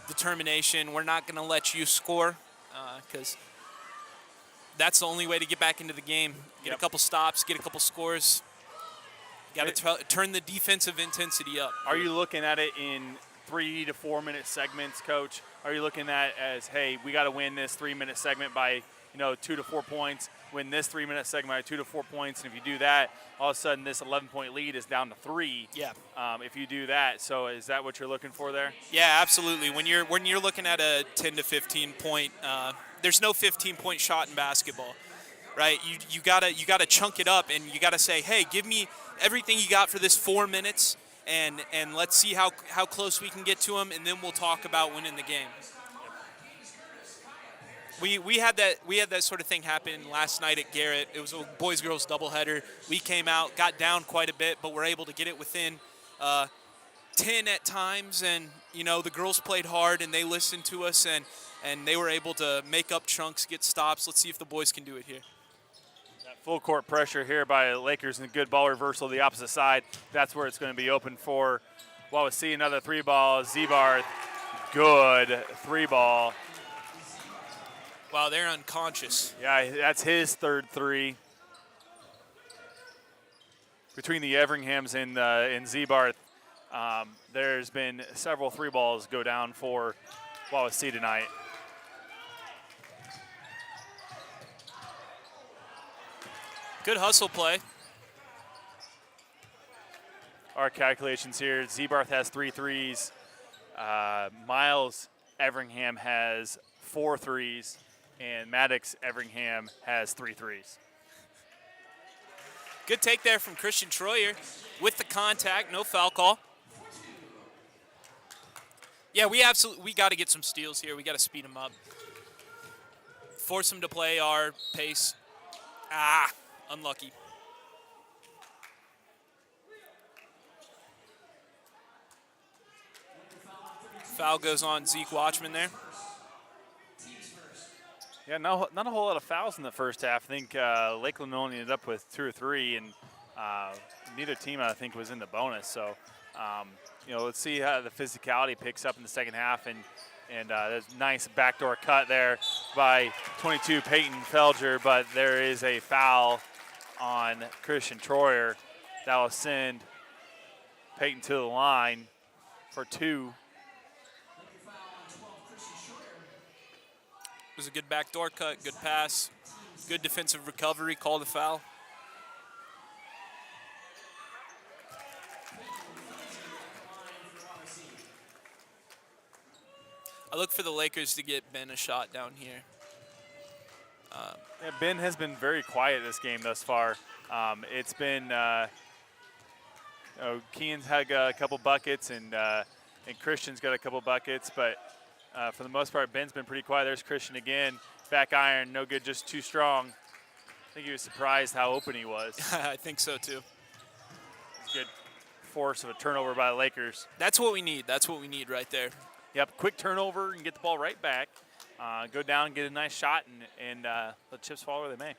determination. We're not going to let you score because that's the only way to get back into the game. Get a couple stops, get a couple scores. Got to turn the defensive intensity up. Are you looking at it in 3 to 4 minute segments, Coach? Are you looking at it as, hey, we got to win this 3-minute segment by 2 to 4 points, win this 3-minute segment by 2 to 4 points, and if you do that, all of a sudden this 11-point lead is down to 3. Yeah. If you do that, so is that what you're looking for there? Yeah, absolutely. When you're looking at a 10 to 15 point, there's no 15-point shot in basketball, right? You gotta chunk it up, and you gotta say, hey, give me everything you got for this 4 minutes, and let's see how close we can get to them, and then we'll talk about winning the game. We had that sort of thing happen last night at Garrett. It was a boys-girls doubleheader. We came out, got down quite a bit, but were able to get it within 10 at times. And the girls played hard and they listened to us, and they were able to make up chunks, get stops. Let's see if the boys can do it here. Full court pressure here by the Lakers and a good ball reversal to the opposite side. That's where it's going to be open for Wawasee. Another 3-ball. Zebarth, good 3-ball. Wow, they're unconscious. Yeah, that's his third 3. Between the Everinghams and Zebarth, there's been several 3-balls go down for Wawasee tonight. Good hustle play. Our calculations here, Zebarth has 3 threes. Miles Everingham has 4 threes. And Maddox Everingham has 3 threes. Good take there from Christian Troyer with the contact, no foul call. Yeah, we got to get some steals here. We got to speed them up. Force them to play our pace. Unlucky. Foul goes on Zeke Watchman there. Yeah, not a whole lot of fouls in the first half. I think Lakeland only ended up with 2 or 3, and neither team, I think, was in the bonus. So, let's see how the physicality picks up in the second half. And there's a nice backdoor cut there by 22 Peyton Felger, but there is a foul on Christian Troyer that will send Peyton to the line for 2. It was a good backdoor cut, good pass, good defensive recovery, call the foul. I look for the Lakers to get Ben a shot down here. Ben has been very quiet this game thus far. It's been Kean's had a couple buckets and Christian's got a couple buckets, but for the most part, Ben's been pretty quiet. There's Christian again, back iron, no good, just too strong. I think he was surprised how open he was. I think so too. It's good force of a turnover by the Lakers. That's what we need. That's what we need right there. Yep, quick turnover and get the ball right back. Go down, get a nice shot, and let chips fall where they may.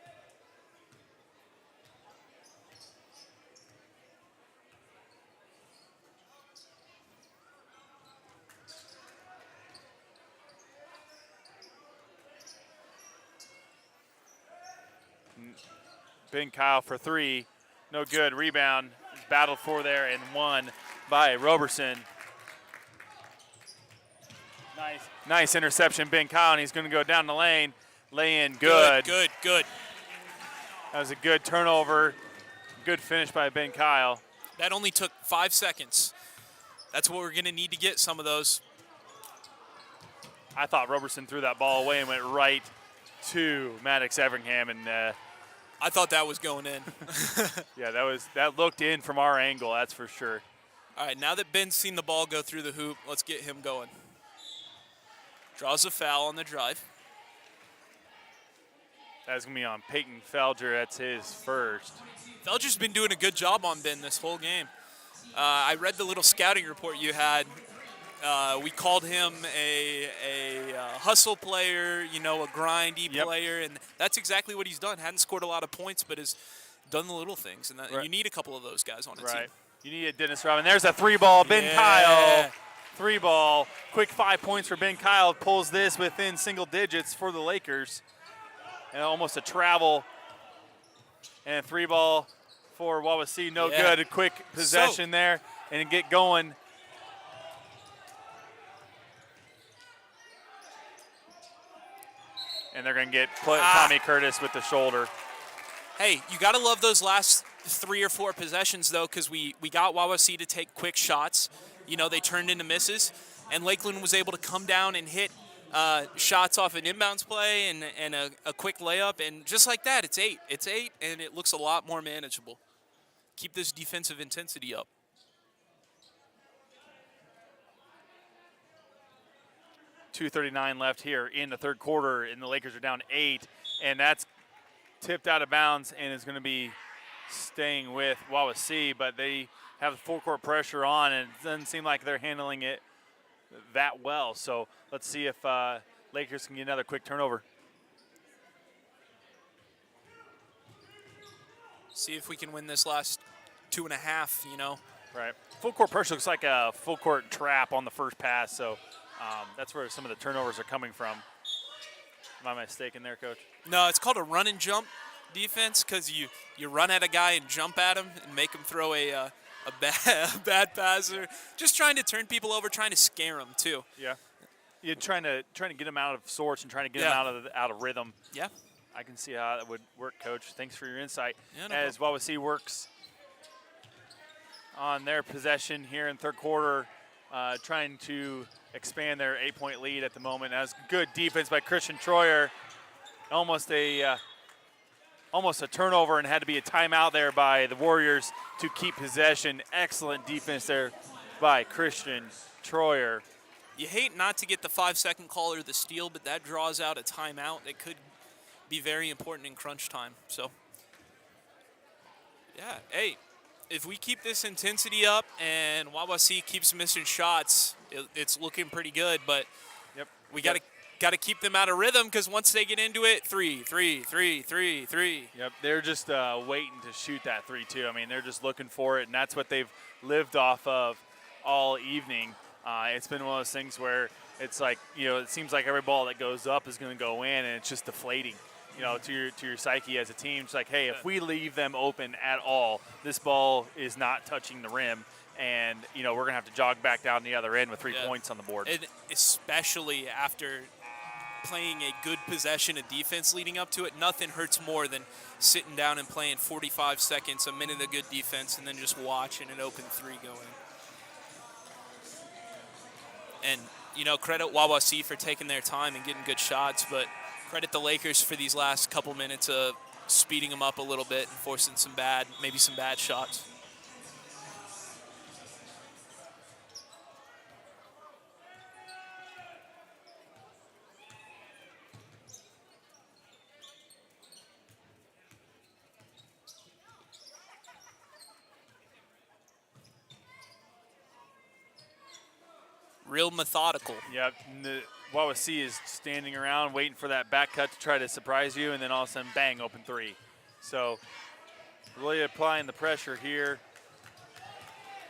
Ben Kyle for 3, no good. Rebound, battled for there and won by Roberson. Nice interception, Ben Kyle, and he's going to go down the lane. Lay in, good. Good. That was a good turnover. Good finish by Ben Kyle. That only took 5 seconds. That's what we're going to need to get some of those. I thought Roberson threw that ball away and went right to Maddox Everingham, and I thought that was going in. yeah, that looked in from our angle, that's for sure. All right, now that Ben's seen the ball go through the hoop, let's get him going. Draws a foul on the drive. That's going to be on Peyton Felger. That's his first. Felger's been doing a good job on Ben this whole game. I read the little scouting report you had. We called him a hustle player, a grindy player, and that's exactly what he's done. Hadn't scored a lot of points, but has done the little things, and you need a couple of those guys on a team. You need a Dennis Robin. There's a 3-ball. Ben Kyle, 3-ball. Quick 5 points for Ben Kyle. Pulls this within single digits for the Lakers. And almost a travel. And a 3-ball for Wawasee. No good. A quick possession there and get going. And they're going to get Tommy Curtis with the shoulder. Hey, you got to love those last 3 or 4 possessions, though, because we got Wawasee to take quick shots. They turned into misses. And Lakeland was able to come down and hit shots off an inbounds play and a quick layup. And just like that, it's 8. It's 8, and it looks a lot more manageable. Keep this defensive intensity up. .239 left here in the third quarter, and the Lakers are down 8, and that's tipped out of bounds and is going to be staying with Wawasee, but they have the full court pressure on, and it doesn't seem like they're handling it that well. So let's see if Lakers can get another quick turnover. See if we can win this last 2.5, you know. Right. Full court pressure looks like a full court trap on the first pass, so that's where some of the turnovers are coming from. Am I mistaken there, Coach? No, it's called a run and jump defense because you run at a guy and jump at him and make him throw a bad pass, or just trying to turn people over, trying to scare them too. Yeah. You're trying to get them out of sorts and trying to get them out of rhythm. Yeah. I can see how that would work, Coach. Thanks for your insight. Yeah, no As Wawasee works on their possession here in third quarter, trying to expand their 8-point lead at the moment. As good defense by Christian Troyer. Almost a turnover, and had to be a timeout there by the Warriors to keep possession. Excellent defense there by Christian Troyer. You hate not to get the 5-second call or the steal, but that draws out a timeout that could be very important in crunch time. So, yeah, hey, if we keep this intensity up and Wawasee keeps missing shots, it's looking pretty good. But we got to keep them out of rhythm, because once they get into it, three. Yep, they're just waiting to shoot that 3 too. I mean, they're just looking for it, and that's what they've lived off of all evening. It's been one of those things where it's like, you know, it seems like every ball that goes up is going to go in, and it's just deflating, you know, to your psyche as a team. It's like, hey, if we leave them open at all, this ball is not touching the rim, and, you know, we're going to have to jog back down the other end with 3 points on the board. And especially after playing a good possession of defense leading up to it, nothing hurts more than sitting down and playing 45 seconds, a minute of good defense, and then just watching an open 3 go in. And, you know, credit Wawasee for taking their time and getting good shots, but credit the Lakers for these last couple minutes of speeding them up a little bit and forcing maybe some bad shots. Real methodical. Yeah, the Wawasee is standing around waiting for that back cut to try to surprise you, and then all of a sudden, bang, open 3. So really applying the pressure here.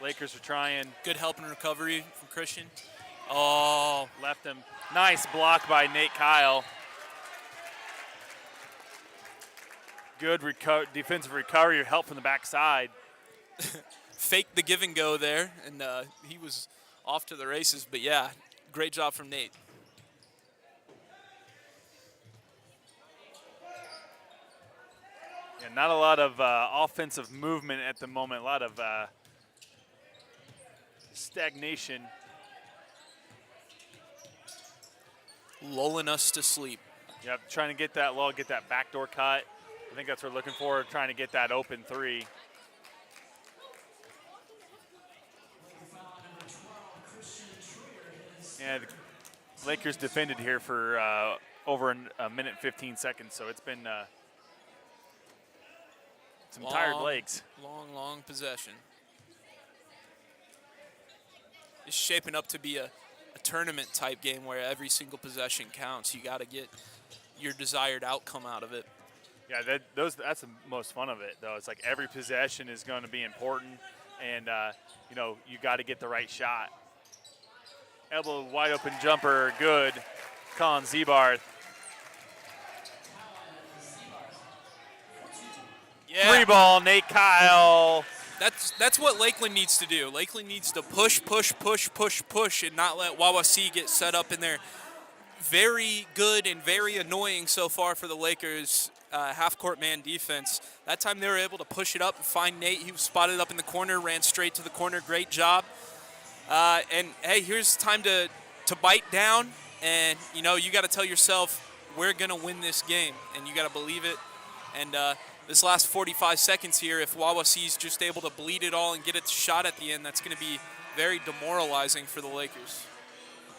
Lakers are trying. Good help and recovery from Christian. Oh, left him. Nice block by Nate Kyle. Good defensive recovery, help from the backside. Fake the give and go there, and he was off to the races. But yeah, great job from Nate. Yeah, not a lot of offensive movement at the moment. A lot of stagnation. Lulling us to sleep. Yep, trying to get that lull, get that backdoor cut. I think that's what we're looking for, trying to get that open 3. And the Lakers defended here for over a minute and 15 seconds, so it's been some tired legs. Long possession. It's shaping up to be a tournament type game where every single possession counts. You got to get your desired outcome out of it. Yeah, that's the most fun of it, though. It's like every possession is going to be important, and you know, you got to get the right shot. Elbow wide open jumper, good. Colin Zebarth. Yeah. 3 ball, Nate Kyle. That's what Lakeland needs to do. Lakeland needs to push, and not let Wawasee get set up in there. Very good and very annoying so far for the Lakers half-court man defense. That time they were able to push it up and find Nate. He was spotted up in the corner, ran straight to the corner. Great job. And, hey, here's time to bite down. And, you know, you got to tell yourself, we're going to win this game. And you got to believe it. And this last 45 seconds here, if Wawasee's just able to bleed it all and get its shot at the end, that's going to be very demoralizing for the Lakers.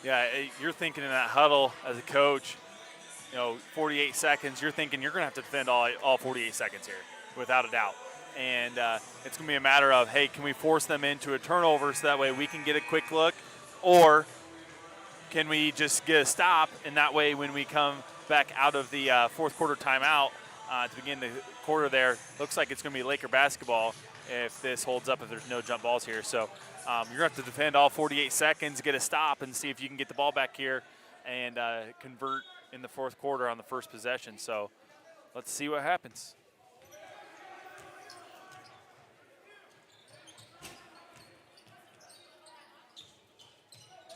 Yeah, you're thinking in that huddle as a coach, you know, 48 seconds, you're thinking you're going to have to defend all 48 seconds here, without a doubt. And it's going to be a matter of, hey, can we force them into a turnover so that way we can get a quick look? Or can we just get a stop, and that way when we come back out of the fourth quarter timeout, to begin the quarter there. Looks like it's going to be Laker basketball if this holds up, if there's no jump balls here. So you're going to have to defend all 48 seconds, get a stop, and see if you can get the ball back here and convert in the fourth quarter on the first possession. So let's see what happens.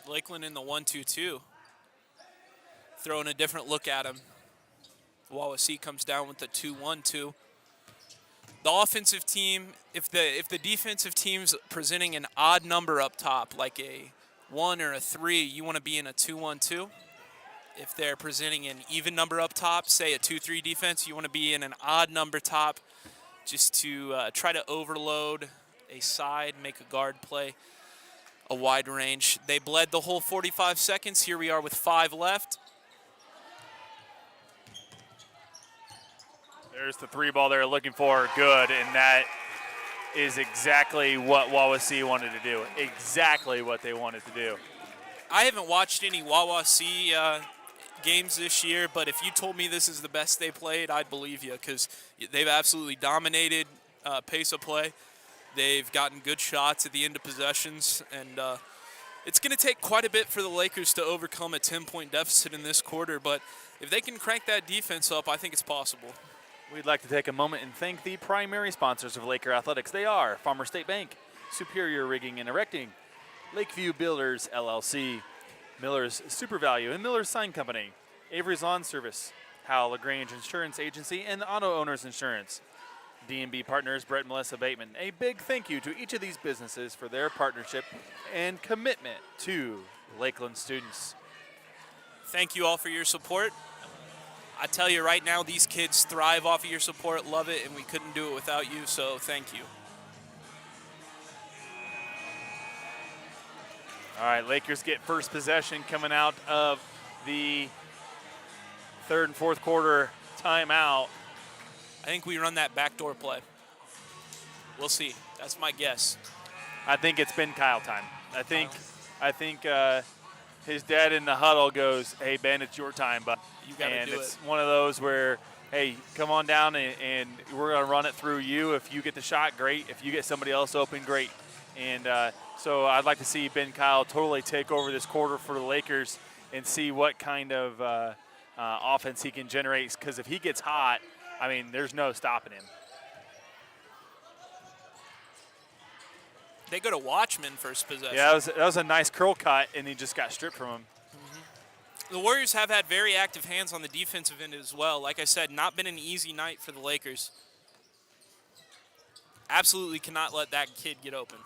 Lakeland in the 1-2-2. Throwing a different look at him. Wawasee comes down with the 2-1-2. The offensive team, if the defensive team's presenting an odd number up top, like a 1 or a 3, you want to be in a 2-1-2. If they're presenting an even number up top, say a 2-3 defense, you want to be in an odd number top just to try to overload a side, make a guard play, a wide range. They bled the whole 45 seconds. Here we are with 5 left. There's the 3 ball they're looking for. Good, and that is exactly what Wawasee wanted to do. Exactly what they wanted to do. I haven't watched any Wawasee games this year, but if you told me this is the best they played, I'd believe you, because they've absolutely dominated pace of play. They've gotten good shots at the end of possessions, and it's going to take quite a bit for the Lakers to overcome a 10-point deficit in this quarter, but if they can crank that defense up, I think it's possible. We'd like to take a moment and thank the primary sponsors of Laker Athletics. They are Farmer State Bank, Superior Rigging and Erecting, Lakeview Builders, LLC, Miller's Super Value and Miller's Sign Company, Avery's Lawn Service, Howell LaGrange Insurance Agency, and Auto Owners Insurance. D&B Partners, Brett and Melissa Bateman. A big thank you to each of these businesses for their partnership and commitment to Lakeland students. Thank you all for your support. I tell you right now, these kids thrive off of your support, love it, and we couldn't do it without you, so thank you. All right, Lakers get first possession coming out of the third and fourth quarter timeout. I think we run that backdoor play. We'll see. That's my guess. I think it's Ben Kyle time. I think his dad in the huddle goes, "Hey Ben, it's your time, but you got to do it." And it's one of those where, hey, come on down and we're gonna run it through you. If you get the shot, great. If you get somebody else open, great. And so I'd like to see Ben Kyle totally take over this quarter for the Lakers and see what kind of offense he can generate. Because if he gets hot, I mean, there's no stopping him. They go to Watchman first possession. Yeah, that was a nice curl cut, and he just got stripped from him. Mm-hmm. The Warriors have had very active hands on the defensive end as well. Like I said, not been an easy night for the Lakers. Absolutely cannot let that kid get open.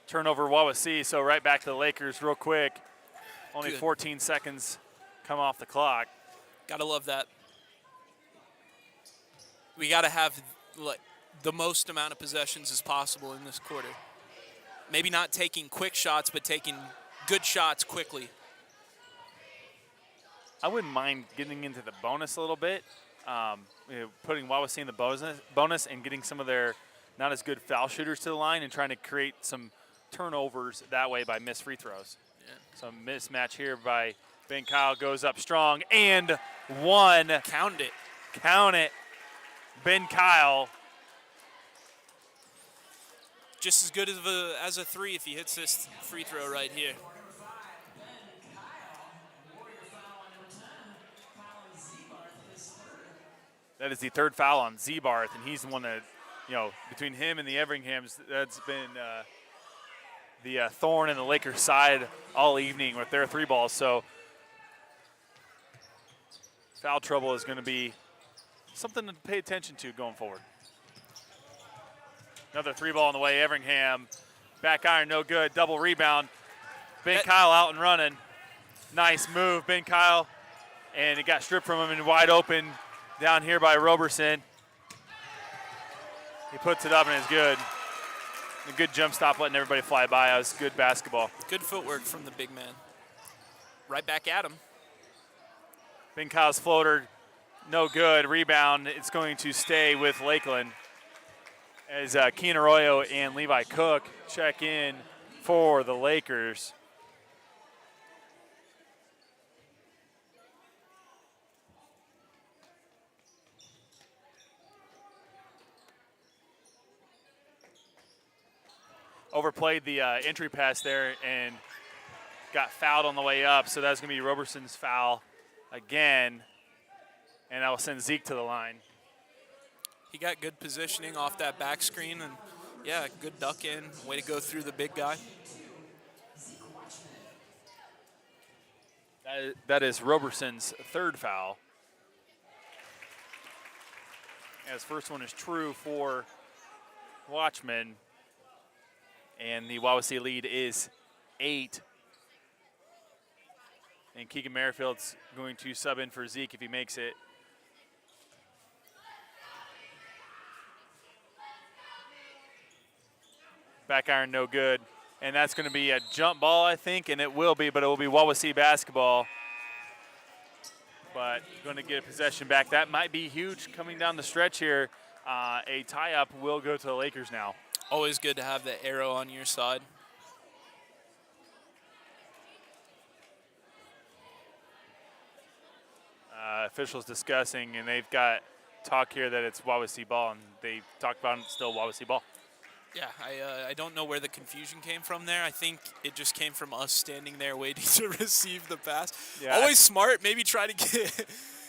Turnover Wawasee, so right back to the Lakers real quick. Only Good. 14 seconds come off the clock. Gotta love that. We gotta have the most amount of possessions as possible in this quarter. Maybe not taking quick shots, but taking good shots quickly. I wouldn't mind getting into the bonus a little bit, putting Wawasee in the bonus and getting some of their not as good foul shooters to the line and trying to create some turnovers that way by missed free throws. Yeah. Some mismatch here by Ben Kyle, goes up strong and one. Count it. Count it. Ben Kyle. Just as good as a 3 if he hits this free throw right here. That is the third foul on Zebarth, and he's the one that, between him and the Everinghams, that's been the thorn in the Lakers' side all evening with their 3 balls. So foul trouble is going to be something to pay attention to going forward. Another 3 ball on the way. Everingham, back iron, no good. Double rebound. Ben Kyle out and running. Nice move, Ben Kyle. And it got stripped from him and wide open down here by Roberson. He puts it up and it's good. A good jump stop, letting everybody fly by. That was good basketball. Good footwork from the big man. Right back at him. Ben Kyle's floater, no good. Rebound, it's going to stay with Lakeland as Keen Arroyo and Levi Cook check in for the Lakers. overplayed the entry pass there and got fouled on the way up. So that's going to be Roberson's foul again, and that will send Zeke to the line. He got good positioning off that back screen, and yeah, good duck in. Way to go through the big guy. That is Roberson's third foul. As first one is true for Watchman, and the Wawasee lead is 8. And Keegan Merrifield's going to sub in for Zeke if he makes it. Back iron, no good. And that's going to be a jump ball, I think, and it will be, but it will be Wawasee basketball. But going to get a possession back. That might be huge coming down the stretch here. A tie-up will go to the Lakers now. Always good to have the arrow on your side. Officials discussing, and they've got talk here that it's Wawasee ball, and they talked about it still Wawasee ball. Yeah, I don't know where the confusion came from there. I think it just came from us standing there waiting to receive the pass. Yeah, always smart. Maybe try to get.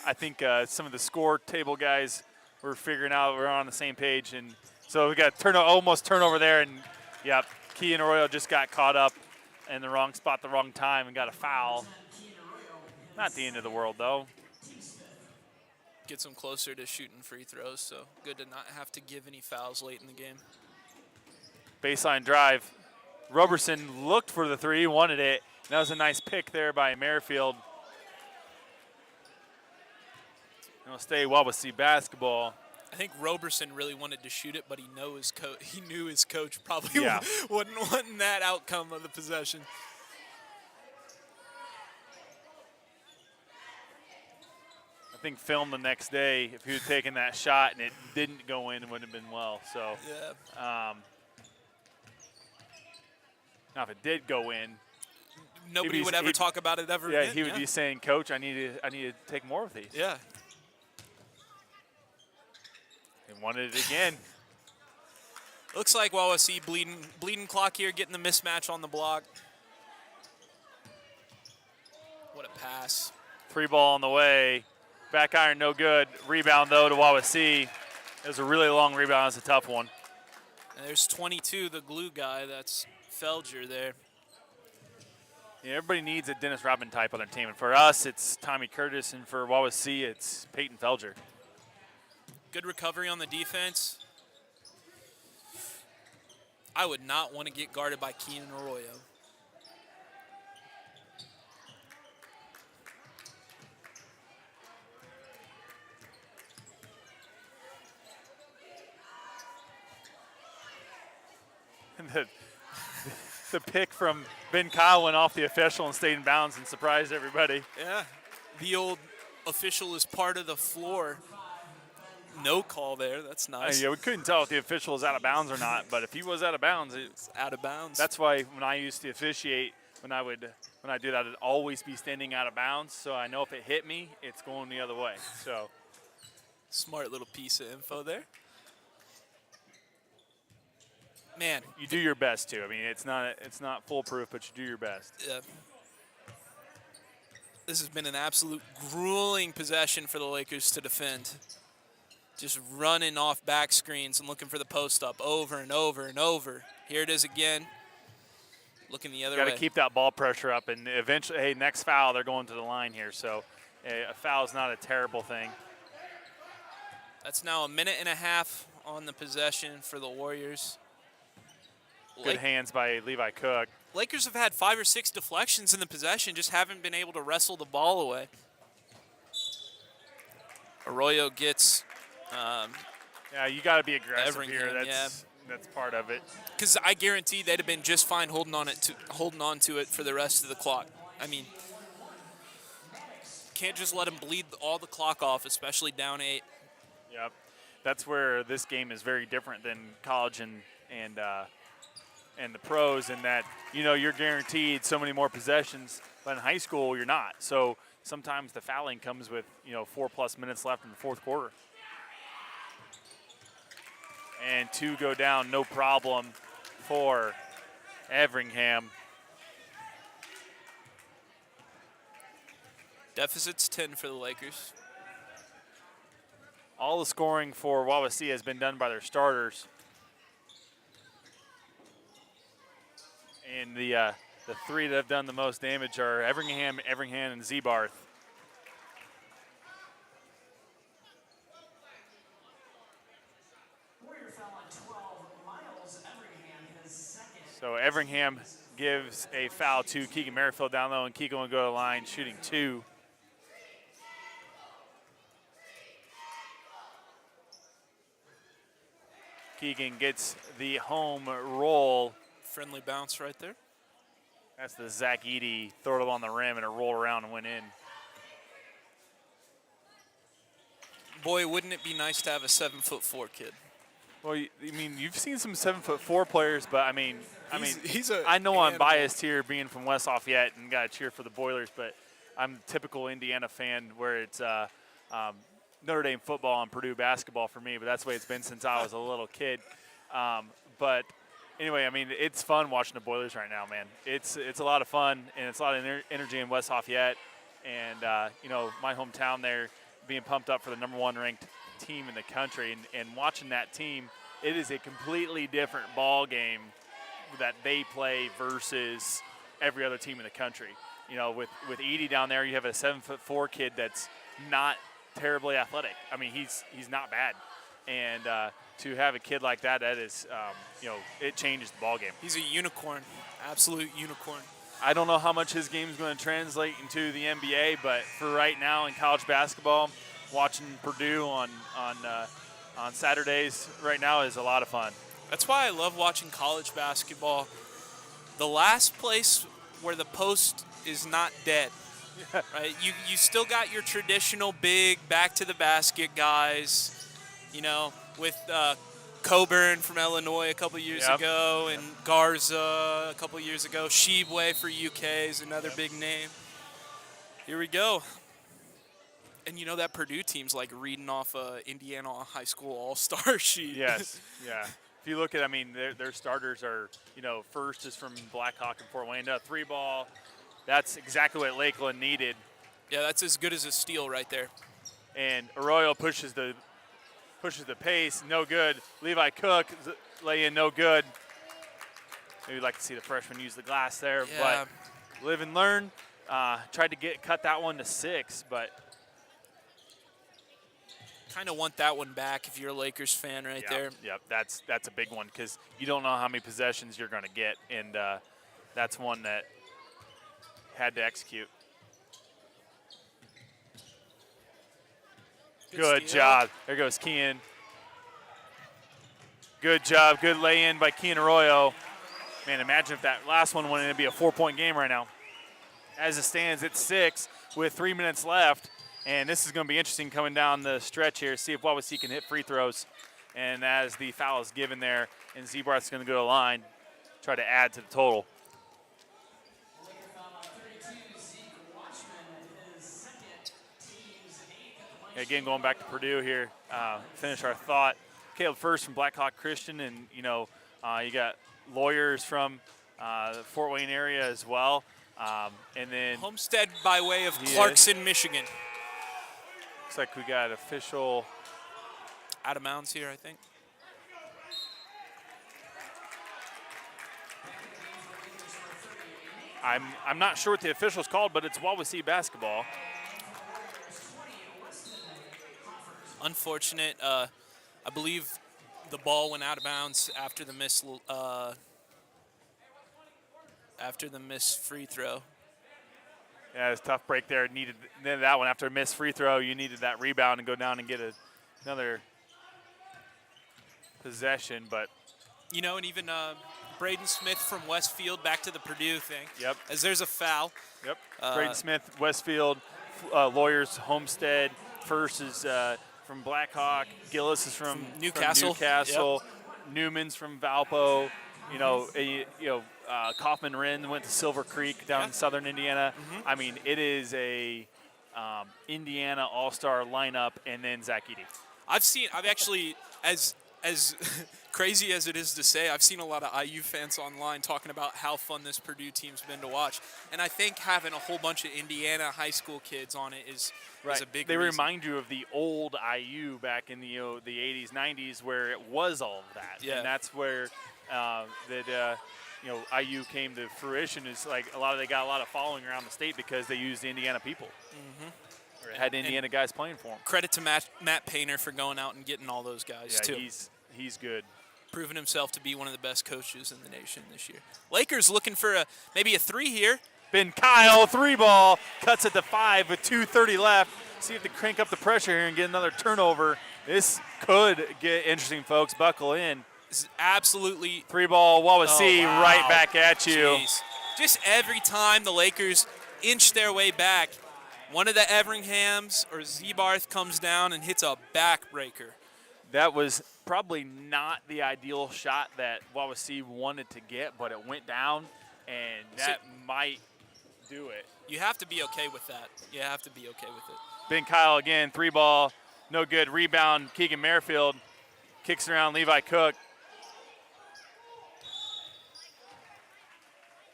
I think some of the score table guys were figuring out we're on the same page, and so we got almost turnover there, and yep, Kean Arroyo just got caught up in the wrong spot, the wrong time, and got a foul. Not the end of the world though. Gets them closer to shooting free throws, so good to not have to give any fouls late in the game. Baseline drive. Roberson looked for the three, wanted it. That was a nice pick there by Merrifield. It'll stay Wawasee basketball. I think Roberson really wanted to shoot it, but he knew his coach probably wasn't wanting that outcome of the possession. I think film the next day, if he had taken that shot and it didn't go in, it wouldn't have been well. So, yeah. Now, if it did go in, nobody would ever talk about it ever. Yeah, again. he would be saying, "Coach, I need to take more of these." Yeah. He wanted it again. Looks like Wawasee bleeding clock here, getting the mismatch on the block. What a pass! Free ball on the way. Back iron, no good. Rebound though to Wawasee. It was a really long rebound. It's a tough one. And there's 22, the glue guy. That's Felger there. Yeah, everybody needs a Dennis Rodman type on their team. And for us, it's Tommy Curtis, and for Wawasee, it's Peyton Felger. Good recovery on the defense. I would not want to get guarded by Keenan Arroyo. And the pick from Ben Kyle went off the official and stayed in bounds and surprised everybody. Yeah, the old official is part of the floor. No call there. That's nice. Yeah, we couldn't tell if the official was out of bounds or not, but if he was out of bounds, it's out of bounds. That's why when I used to officiate, when I do that, I'd always be standing out of bounds, so I know if it hit me, it's going the other way. So, smart little piece of info there. Man, you do your best too. I mean, it's not foolproof, but you do your best. Yeah. This has been an absolute grueling possession for the Lakers to defend. Just running off back screens and looking for the post up over and over and over. Here it is again. Looking the other way. Got to keep that ball pressure up, and eventually, hey, next foul, they're going to the line here. So, a foul is not a terrible thing. That's now a minute and a half on the possession for the Warriors. Good hands by Levi Cook. Lakers have had 5 or 6 deflections in the possession, just haven't been able to wrestle the ball away. Arroyo gets. Yeah, you got to be aggressive here. That's part of it. Because I guarantee they'd have been just fine holding on to it for the rest of the clock. I mean, can't just let them bleed all the clock off, especially down 8. Yep, that's where this game is very different than college and the pros, in that, you know, you're guaranteed so many more possessions, but in high school you're not. So sometimes the fouling comes with, 4+ minutes left in the fourth quarter. And 2 go down, no problem for Everingham. Deficit's 10 for the Lakers. All the scoring for Wawasee has been done by their starters. And the three that have done the most damage are Everingham, and Zebarth. So Everingham gives a foul to Keegan Merrifield down low, and Keegan will go to the line shooting 2. Keegan gets the home roll. Friendly bounce right there. That's the Zach Eady, throw it on the rim and a roll around and went in. Boy, wouldn't it be nice to have a 7'4" kid? Well, I mean, you've seen some 7'4" players, but I mean, I know I'm animal. biased here, being from West Lafayette, and got to cheer for the Boilers, but I'm a typical Indiana fan where it's Notre Dame football and Purdue basketball for me, but that's the way it's been since I was a little kid. But anyway, I mean, it's fun watching the Boilers right now, man. It's a lot of fun, and it's a lot of energy in West Lafayette, and my hometown there being pumped up for the #1 ranked team in the country, and watching that team, it is a completely different ball game that they play versus every other team in the country. You know, with Edie down there, you have a 7'4" kid that's not terribly athletic. I mean, he's not bad, and to have a kid like that is it changes the ball game. He's a unicorn, absolute unicorn. I don't know how much his game is going to translate into the NBA, but for right now in college basketball, watching Purdue on Saturdays right now is a lot of fun. That's why I love watching college basketball. The last place where the post is not dead, right? You still got your traditional big back to the basket guys, with Coburn from Illinois a couple years ago, and Garza a couple years ago. Shebue for UK is another big name. Here we go. And that Purdue team's like reading off a Indiana high school all-star sheet. Yes, yeah. If you look at, their starters are, first is from Blackhawk and Fort Wayne, 3-ball. That's exactly what Lakeland needed. Yeah, that's as good as a steal right there. And Arroyo pushes the pace, no good. Levi Cook lay in, no good. Maybe we'd like to see the freshman use the glass there, yeah. But live and learn. Tried to cut that one to 6, but kind of want that one back if you're a Lakers fan right there. Yep, that's a big one because you don't know how many possessions you're going to get, and that's one that had to execute. Good job. There goes Kean. Good job. Good lay-in by Kean Arroyo. Man, imagine if that last one went in to be a 4-point game right now. As it stands, it's 6 with 3 minutes left. And this is going to be interesting coming down the stretch here. See if Wawasee can hit free throws. And as the foul is given there, and Zebarth's going to go to the line, try to add to the total. Again, going back to Purdue here, finish our thought. Caleb First from Blackhawk Christian, and you got lawyers from the Fort Wayne area as well, and then Homestead by way of Clarkson, Michigan. Looks like we got official out of bounds here, I think. I'm not sure what the official's called, but it's Wawasee basketball. Unfortunate. I believe the ball went out of bounds after the missed free throw. Yeah, it's a tough break there. Needed that one after a missed free throw. You needed that rebound and go down and get another possession, but and even Braden Smith from Westfield back to the Purdue thing. Yep. As there's a foul. Yep. Braden Smith, Westfield, lawyers, Homestead. First is from Blackhawk. Gillis is from Newcastle. Yep. Newman's from Valpo. Kaufman Wren went to Silver Creek down in southern Indiana. Mm-hmm. It is a Indiana all-star lineup, and then Zach Eady. I've actually, as as crazy as it is to say, I've seen a lot of IU fans online talking about how fun this Purdue team's been to watch. And I think having a whole bunch of Indiana high school kids on it is a big They reason. remind you of the old IU back in the 80s, 90s, where it was all of that. Yeah. And that's where IU came to fruition. Is like they got a lot of following around the state because they used the Indiana people. Or had Indiana guys playing for them. Credit to Matt Painter for going out and getting all those guys, too. He's good. Proven himself to be one of the best coaches in the nation this year. Lakers looking for maybe a three here. Ben Kyle, 3-ball, cuts it to 5 with 2:30 left. See if they crank up the pressure here and get another turnover. This could get interesting, folks. Buckle in. This is absolutely 3-ball, Wawasee, wow. right back at you. Jeez. Just every time the Lakers inch their way back, one of the Everinghams or Zebarth comes down and hits a backbreaker. That was probably not the ideal shot that Wawasee wanted to get, but it went down, and that might do it. You have to be okay with that. You have to be okay with it. Ben Kyle again, 3-ball, no good. Rebound, Keegan Merrifield kicks around Levi Cook.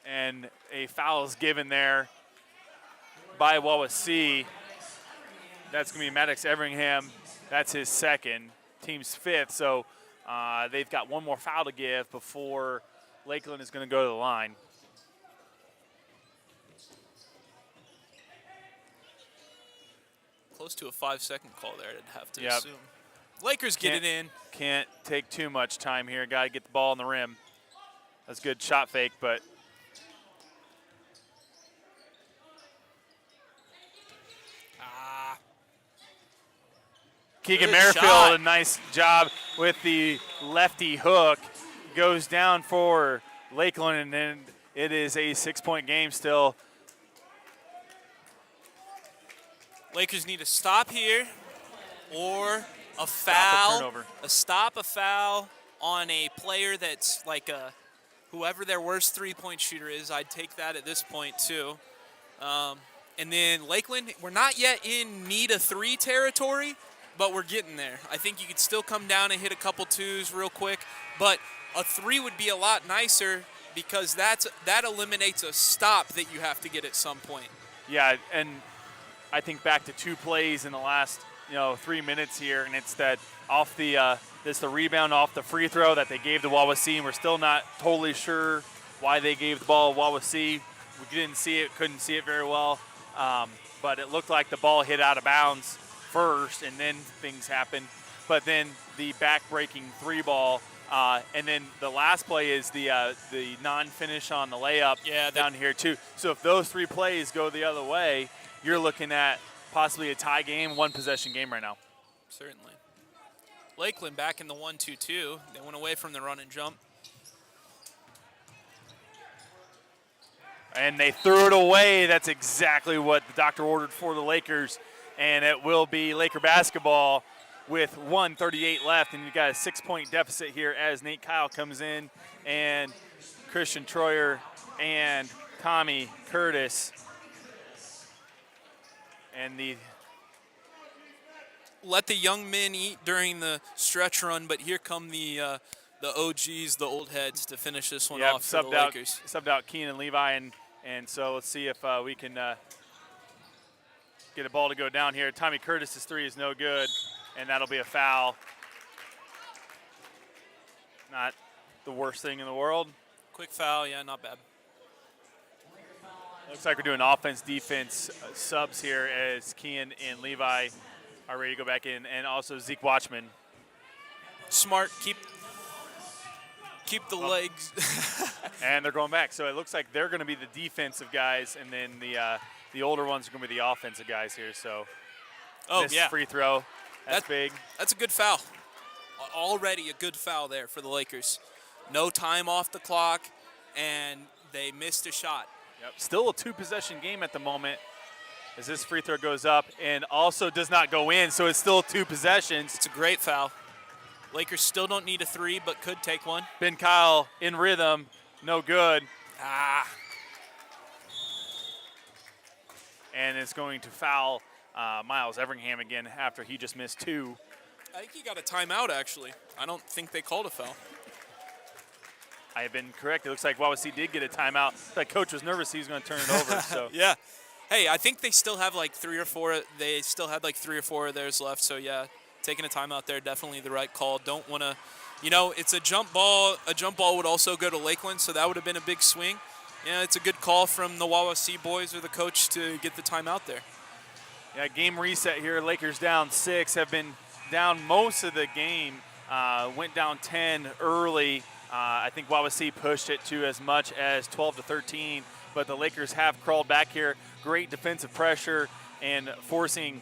And a foul is given there by Wawasee. That's going to be Maddox Everingham. That's his second, team's fifth. So they've got one more foul to give before Lakeland is going to go to the line. Close to a 5-second call there, I'd have to Yep. assume. Lakers get it in. Can't take too much time here. Got to get the ball on the rim. That's a good shot fake, but Keegan Good Merrifield, shot. a nice job with the lefty hook. Goes down for Lakeland, and then it is a 6-point game still. Lakers need a stop here or a foul. turnover. A foul on a player that's like whoever their worst three-point shooter is. I'd take that at this point too. And then Lakeland, we're not yet in need of three territory, but we're getting there. I think you could still come down and hit a couple twos real quick, but a three would be a lot nicer because that eliminates a stop that you have to get at some point. Yeah, and I think back to two plays in the last 3 minutes here, and it's that off the this the rebound off the free throw that they gave to Wawasee, and we're still not totally sure why they gave the ball to Wawasee. We didn't see it, couldn't see it very well, but it looked like the ball hit out of bounds first, and then things happened. But then the back-breaking 3-ball, and then the last play is the non-finish on the layup down here too. So if those 3 plays go the other way, you're looking at possibly a tie game, 1-possession game right now. Certainly. Lakeland back in the 1-2-2. They went away from the run and jump. And they threw it away. That's exactly what the doctor ordered for the Lakers. And it will be Laker basketball with 1:38 left. And you've got a 6-point deficit here as Nate Kyle comes in and Christian Troyer and Tommy Curtis. And let the young men eat during the stretch run, but here come the OGs, the old heads, to finish this one off for the Lakers. Subbed out Keenan and Levi, and so let's see if we can get a ball to go down here. Tommy Curtis's 3 is no good, and that'll be a foul. Not the worst thing in the world. Quick foul, yeah, not bad. Looks like we're doing offense-defense subs here as Kean and Levi are ready to go back in, and also Zeke Watchman. Smart, keep the legs. And they're going back. So it looks like they're going to be the defensive guys, and then the older ones are going to be the offensive guys here. So free throw, that's big. That's a good foul. Already a good foul there for the Lakers. No time off the clock, and they missed a shot. Yep. Still a 2-possession game at the moment as this free throw goes up and also does not go in, so it's still 2 possessions. It's a great foul. Lakers still don't need a 3, but could take one. Ben Kyle in rhythm, no good. And it's going to foul Miles Everingham again after he just missed 2. I think he got a timeout, actually. I don't think they called a foul. I have been correct. It looks like Wawasee did get a timeout. That coach was nervous he was going to turn it over. So Yeah. Hey, I think they still have like 3 or 4. They still had like 3 or 4 of theirs left. So, yeah, taking a timeout there, definitely the right call. Don't want to, it's a jump ball. A jump ball would also go to Lakeland, so that would have been a big swing. Yeah, it's a good call from the Wawasee boys or the coach to get the timeout there. Yeah, game reset here. Lakers down 6, have been down most of the game. Went down 10 early. I think Wawasee pushed it to as much as 12-13, but the Lakers have crawled back here. Great defensive pressure and forcing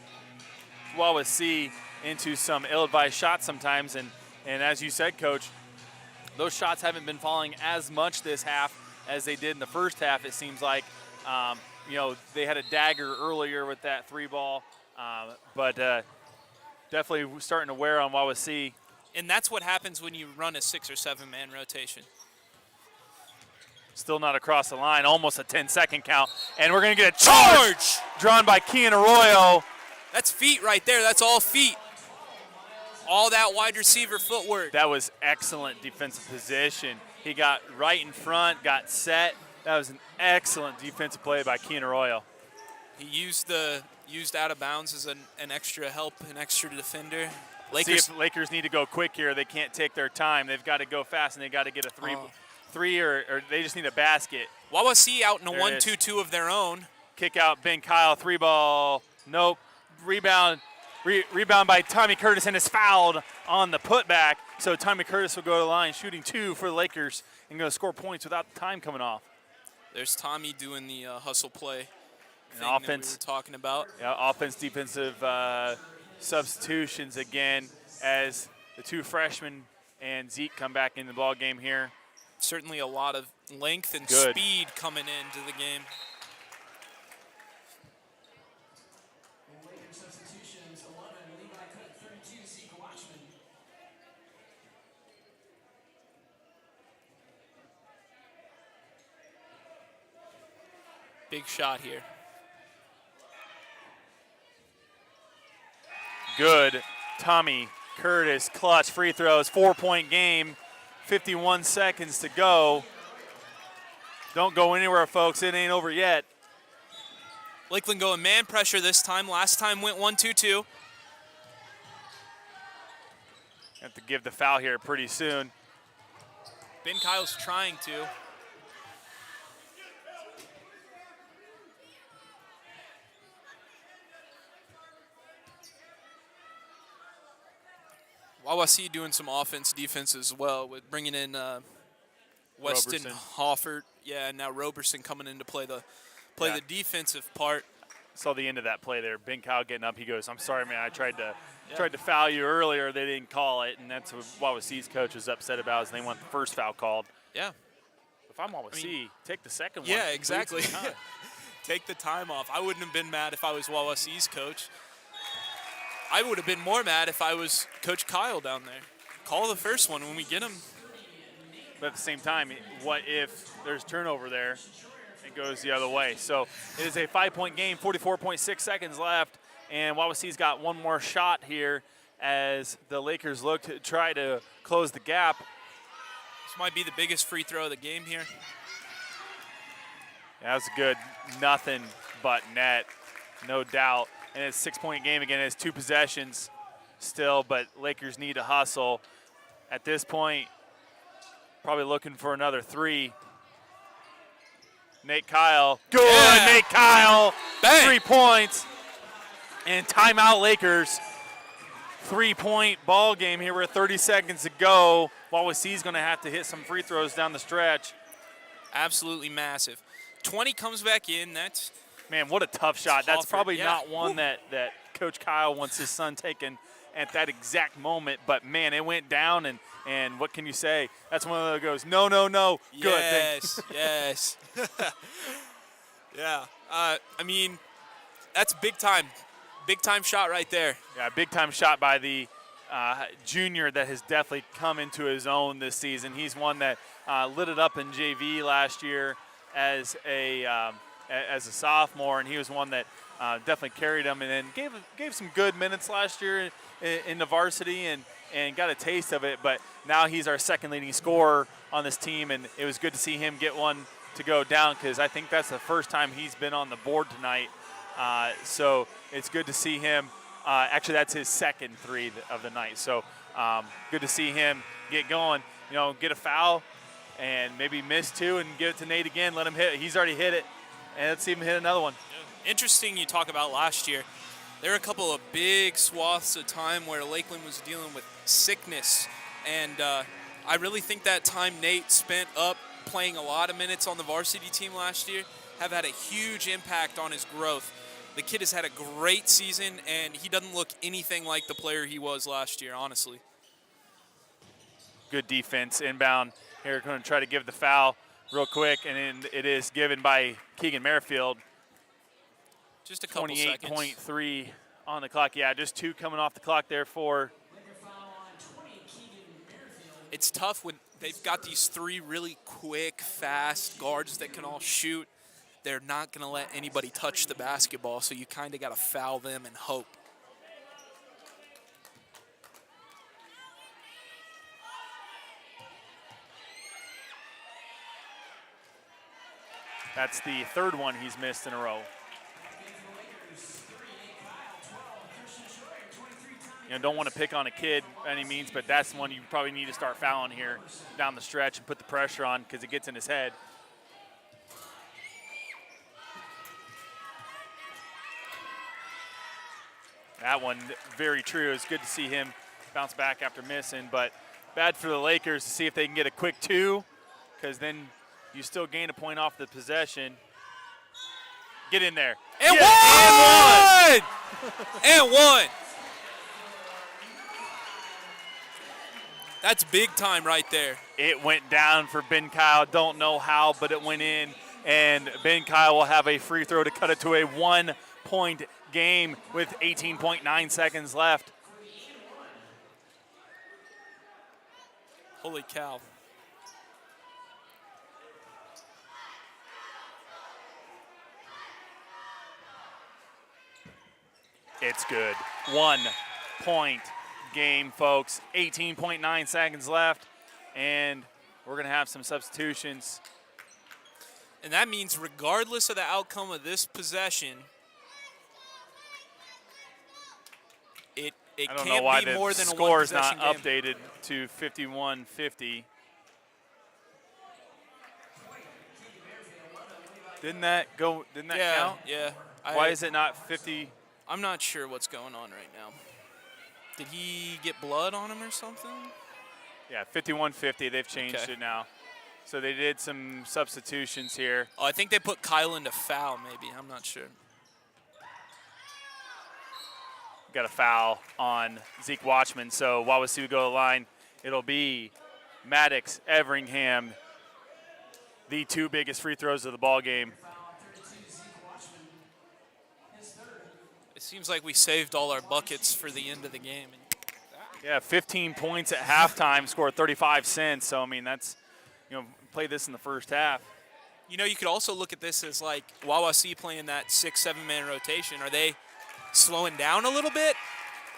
Wawasee into some ill-advised shots sometimes. And as you said, Coach, those shots haven't been falling as much this half as they did in the first half, it seems like. They had a dagger earlier with that 3 ball, but definitely starting to wear on Wawasee. And that's what happens when you run a 6 or 7 man rotation. Still not across the line, almost a 10-second count. And we're going to get a charge drawn by Kean Arroyo. That's feet right there. That's all feet. All that wide receiver footwork. That was excellent defensive position. He got right in front, got set. That was an excellent defensive play by Kean Arroyo. He used out of bounds as an extra help, an extra defender. Lakers need to go quick here. They can't take their time. They've got to go fast, and they've got to get a three, or they just need a basket. Wawasee out in a 1-2-2 of their own. Kick out Ben Kyle, 3 ball. Nope. Rebound by Tommy Curtis, and is fouled on the putback. So Tommy Curtis will go to the line, shooting 2 for the Lakers, and going to score points without the time coming off. There's Tommy doing the hustle play and thing offense, that we were talking about. Yeah, offense, defensive substitutions again as the 2 freshmen and Zeke come back in the ball game here. Certainly a lot of length and speed coming into the game. Big shot here. Good. Tommy Curtis, clutch free throws, 4-point game, 51 seconds to go. Don't go anywhere, folks. It ain't over yet. Lakeland going man pressure this time. Last time went 1-2-2. Have to give the foul here pretty soon. Ben Kyle's trying to. Wawasee doing some offense, defense as well with bringing in Weston Hoffert. Yeah, and now Roberson coming in to play the defensive part. Saw the end of that play there. Ben Kyle getting up. He goes, "I'm sorry, man. I tried to foul you earlier. They didn't call it," and that's what Wawasee's coach was upset about. Is they want the first foul called. Yeah. If I'm Wawasee, take the second one. Yeah, exactly. Take the time off. I wouldn't have been mad if I was Wawasee's coach. I would have been more mad if I was Coach Kyle down there. Call the first one when we get him. But at the same time, what if there's turnover there? It goes the other way. So it is a 5-point game, 44.6 seconds left, and Wawasee's got one more shot here as the Lakers look to try to close the gap. This might be the biggest free throw of the game here. Yeah, that's good. Nothing but net, no doubt. And it's a 6-point game again. It's 2 possessions still, but Lakers need to hustle. At this point, probably looking for another 3. Nate Kyle. Good, yeah. Nate Kyle. Bang. 3 points. And timeout Lakers. 3-point ball game here with 30 seconds to go. Wawasee's going to have to hit some free throws down the stretch. Absolutely massive. 20 comes back in. That's... Man, what a tough shot. That's probably not one that Coach Kyle wants his son taken at that exact moment. But, man, it went down, and what can you say? That's one of those goes, no, no, no. Good. Yes, yes. Yeah. I mean, that's big time. Big time shot right there. Yeah, big time shot by the junior that has definitely come into his own this season. He's one that lit it up in JV last year as a sophomore, and he was one that definitely carried him, and then gave some good minutes last year in the varsity and got a taste of it. But now he's our second leading scorer on this team, and it was good to see him get one to go down because I think that's the first time he's been on the board tonight. So it's good to see him. Actually, that's his second three of the night. So good to see him get going. Get a foul and maybe miss two and give it to Nate again. Let him hit it. He's already hit it, and let's see him hit another one. Interesting you talk about last year. There were a couple of big swaths of time where Lakeland was dealing with sickness, and I really think that time Nate spent up playing a lot of minutes on the varsity team last year have had a huge impact on his growth. The kid has had a great season, and he doesn't look anything like the player he was last year, honestly. Good defense inbound. Here, going to try to give the foul real quick, and then it is given by Keegan Merrifield. Just a couple seconds. 28.3 on the clock. Yeah, just 2 coming off the clock there for. It's tough when they've got these 3 really quick, fast guards that can all shoot. They're not going to let anybody touch the basketball, so you kind of got to foul them and hope. That's the third one he's missed in a row. Don't want to pick on a kid by any means, but that's one you probably need to start fouling here down the stretch and put the pressure on because it gets in his head. That one, very true. It's good to see him bounce back after missing, but bad for the Lakers to see if they can get a quick 2 because then you still gain a point off the possession. Get in there. And one! And one! That's big time right there. It went down for Ben Kyle. Don't know how, but it went in. And Ben Kyle will have a free throw to cut it to a 1-point game with 18.9 seconds left. Holy cow. It's good. 1-point game, folks. 18.9 seconds left, and we're going to have some substitutions. And that means regardless of the outcome of this possession, it I don't know can't why be the more than a score is not one-possession game. updated to 51-50. Didn't that count? Yeah. Why is it not 50? I'm not sure what's going on right now. Did he get blood on him or something? Yeah, 51-50. They've changed Okay. it now. So they did some substitutions here. Oh, I think they put Kyle into foul maybe. I'm not sure. Got a foul on Zeke Watchman. So Wawasee would go to the line. It'll be Maddox, Everingham, the 2 biggest free throws of the ball game. It seems like we saved all our buckets for the end of the game. Yeah, 15 points at halftime, scored 35 cents. So, I mean, that's, play this in the first half. You could also look at this as like Wawasee playing that 6-7-man rotation. Are they slowing down a little bit?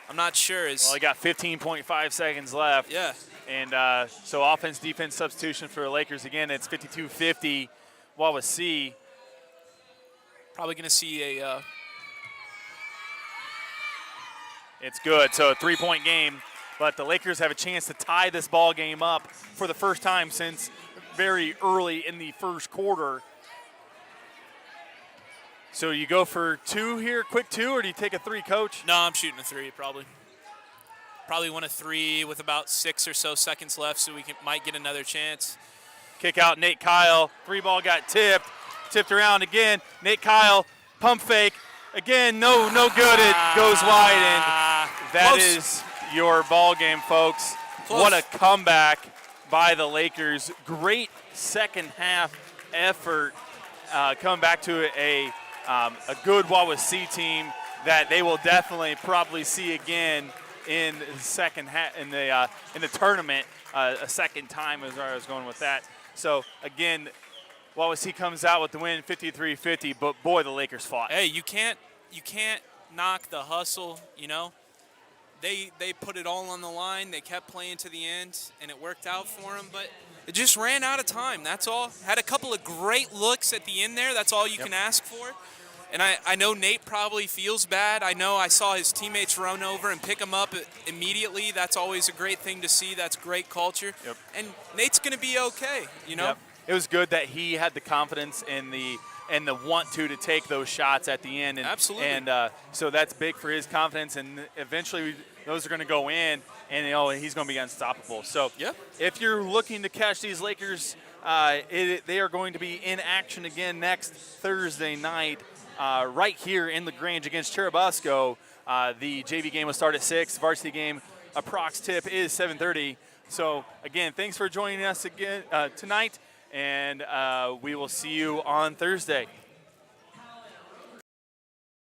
I'm not sure. Well, they got 15.5 seconds left. Yeah. And so offense, defense substitution for the Lakers. Again, it's 52-50 Wawasee. Probably going to see a It's good. So a 3-point game, but the Lakers have a chance to tie this ball game up for the first time since very early in the first quarter. So you go for 2 here, quick 2, or do you take a 3, Coach? No, I'm shooting a 3 probably. Probably one of 3 with about 6 or so seconds left, so we might get another chance. Kick out Nate Kyle. 3 ball got tipped around again. Nate Kyle, pump fake. Again, no good. It goes wide, and that Close. is your ball game, folks. Close. What a comeback by the Lakers. Great second half effort. Coming back to a good Wawasee team that they will definitely probably see again in the second half in the tournament a second time, as I was going with that. So again, Wawasee comes out with the win, 53-50. But boy, the Lakers fought. Hey, you can't you can't knock the hustle, you know. They put it all on the line. They kept playing to the end, and it worked out for them. But it just ran out of time. That's all. Had a couple of great looks at the end there. That's all you can ask for. And I know Nate probably feels bad. I know I saw his teammates run over and pick him up immediately. That's always a great thing to see. That's great culture. Yep. And Nate's going to be okay, you know. Yep. It was good that he had the confidence and the want to take those shots at the end. And, Absolutely. And so that's big for his confidence. And eventually those are going to go in, and he's going to be unstoppable. So if you're looking to catch these Lakers, they are going to be in action again next Thursday night right here in LaGrange against Churubusco. The JV game will start at 6. Varsity game, approx tip is 7:30. So, again, thanks for joining us again tonight. And we will see you on Thursday.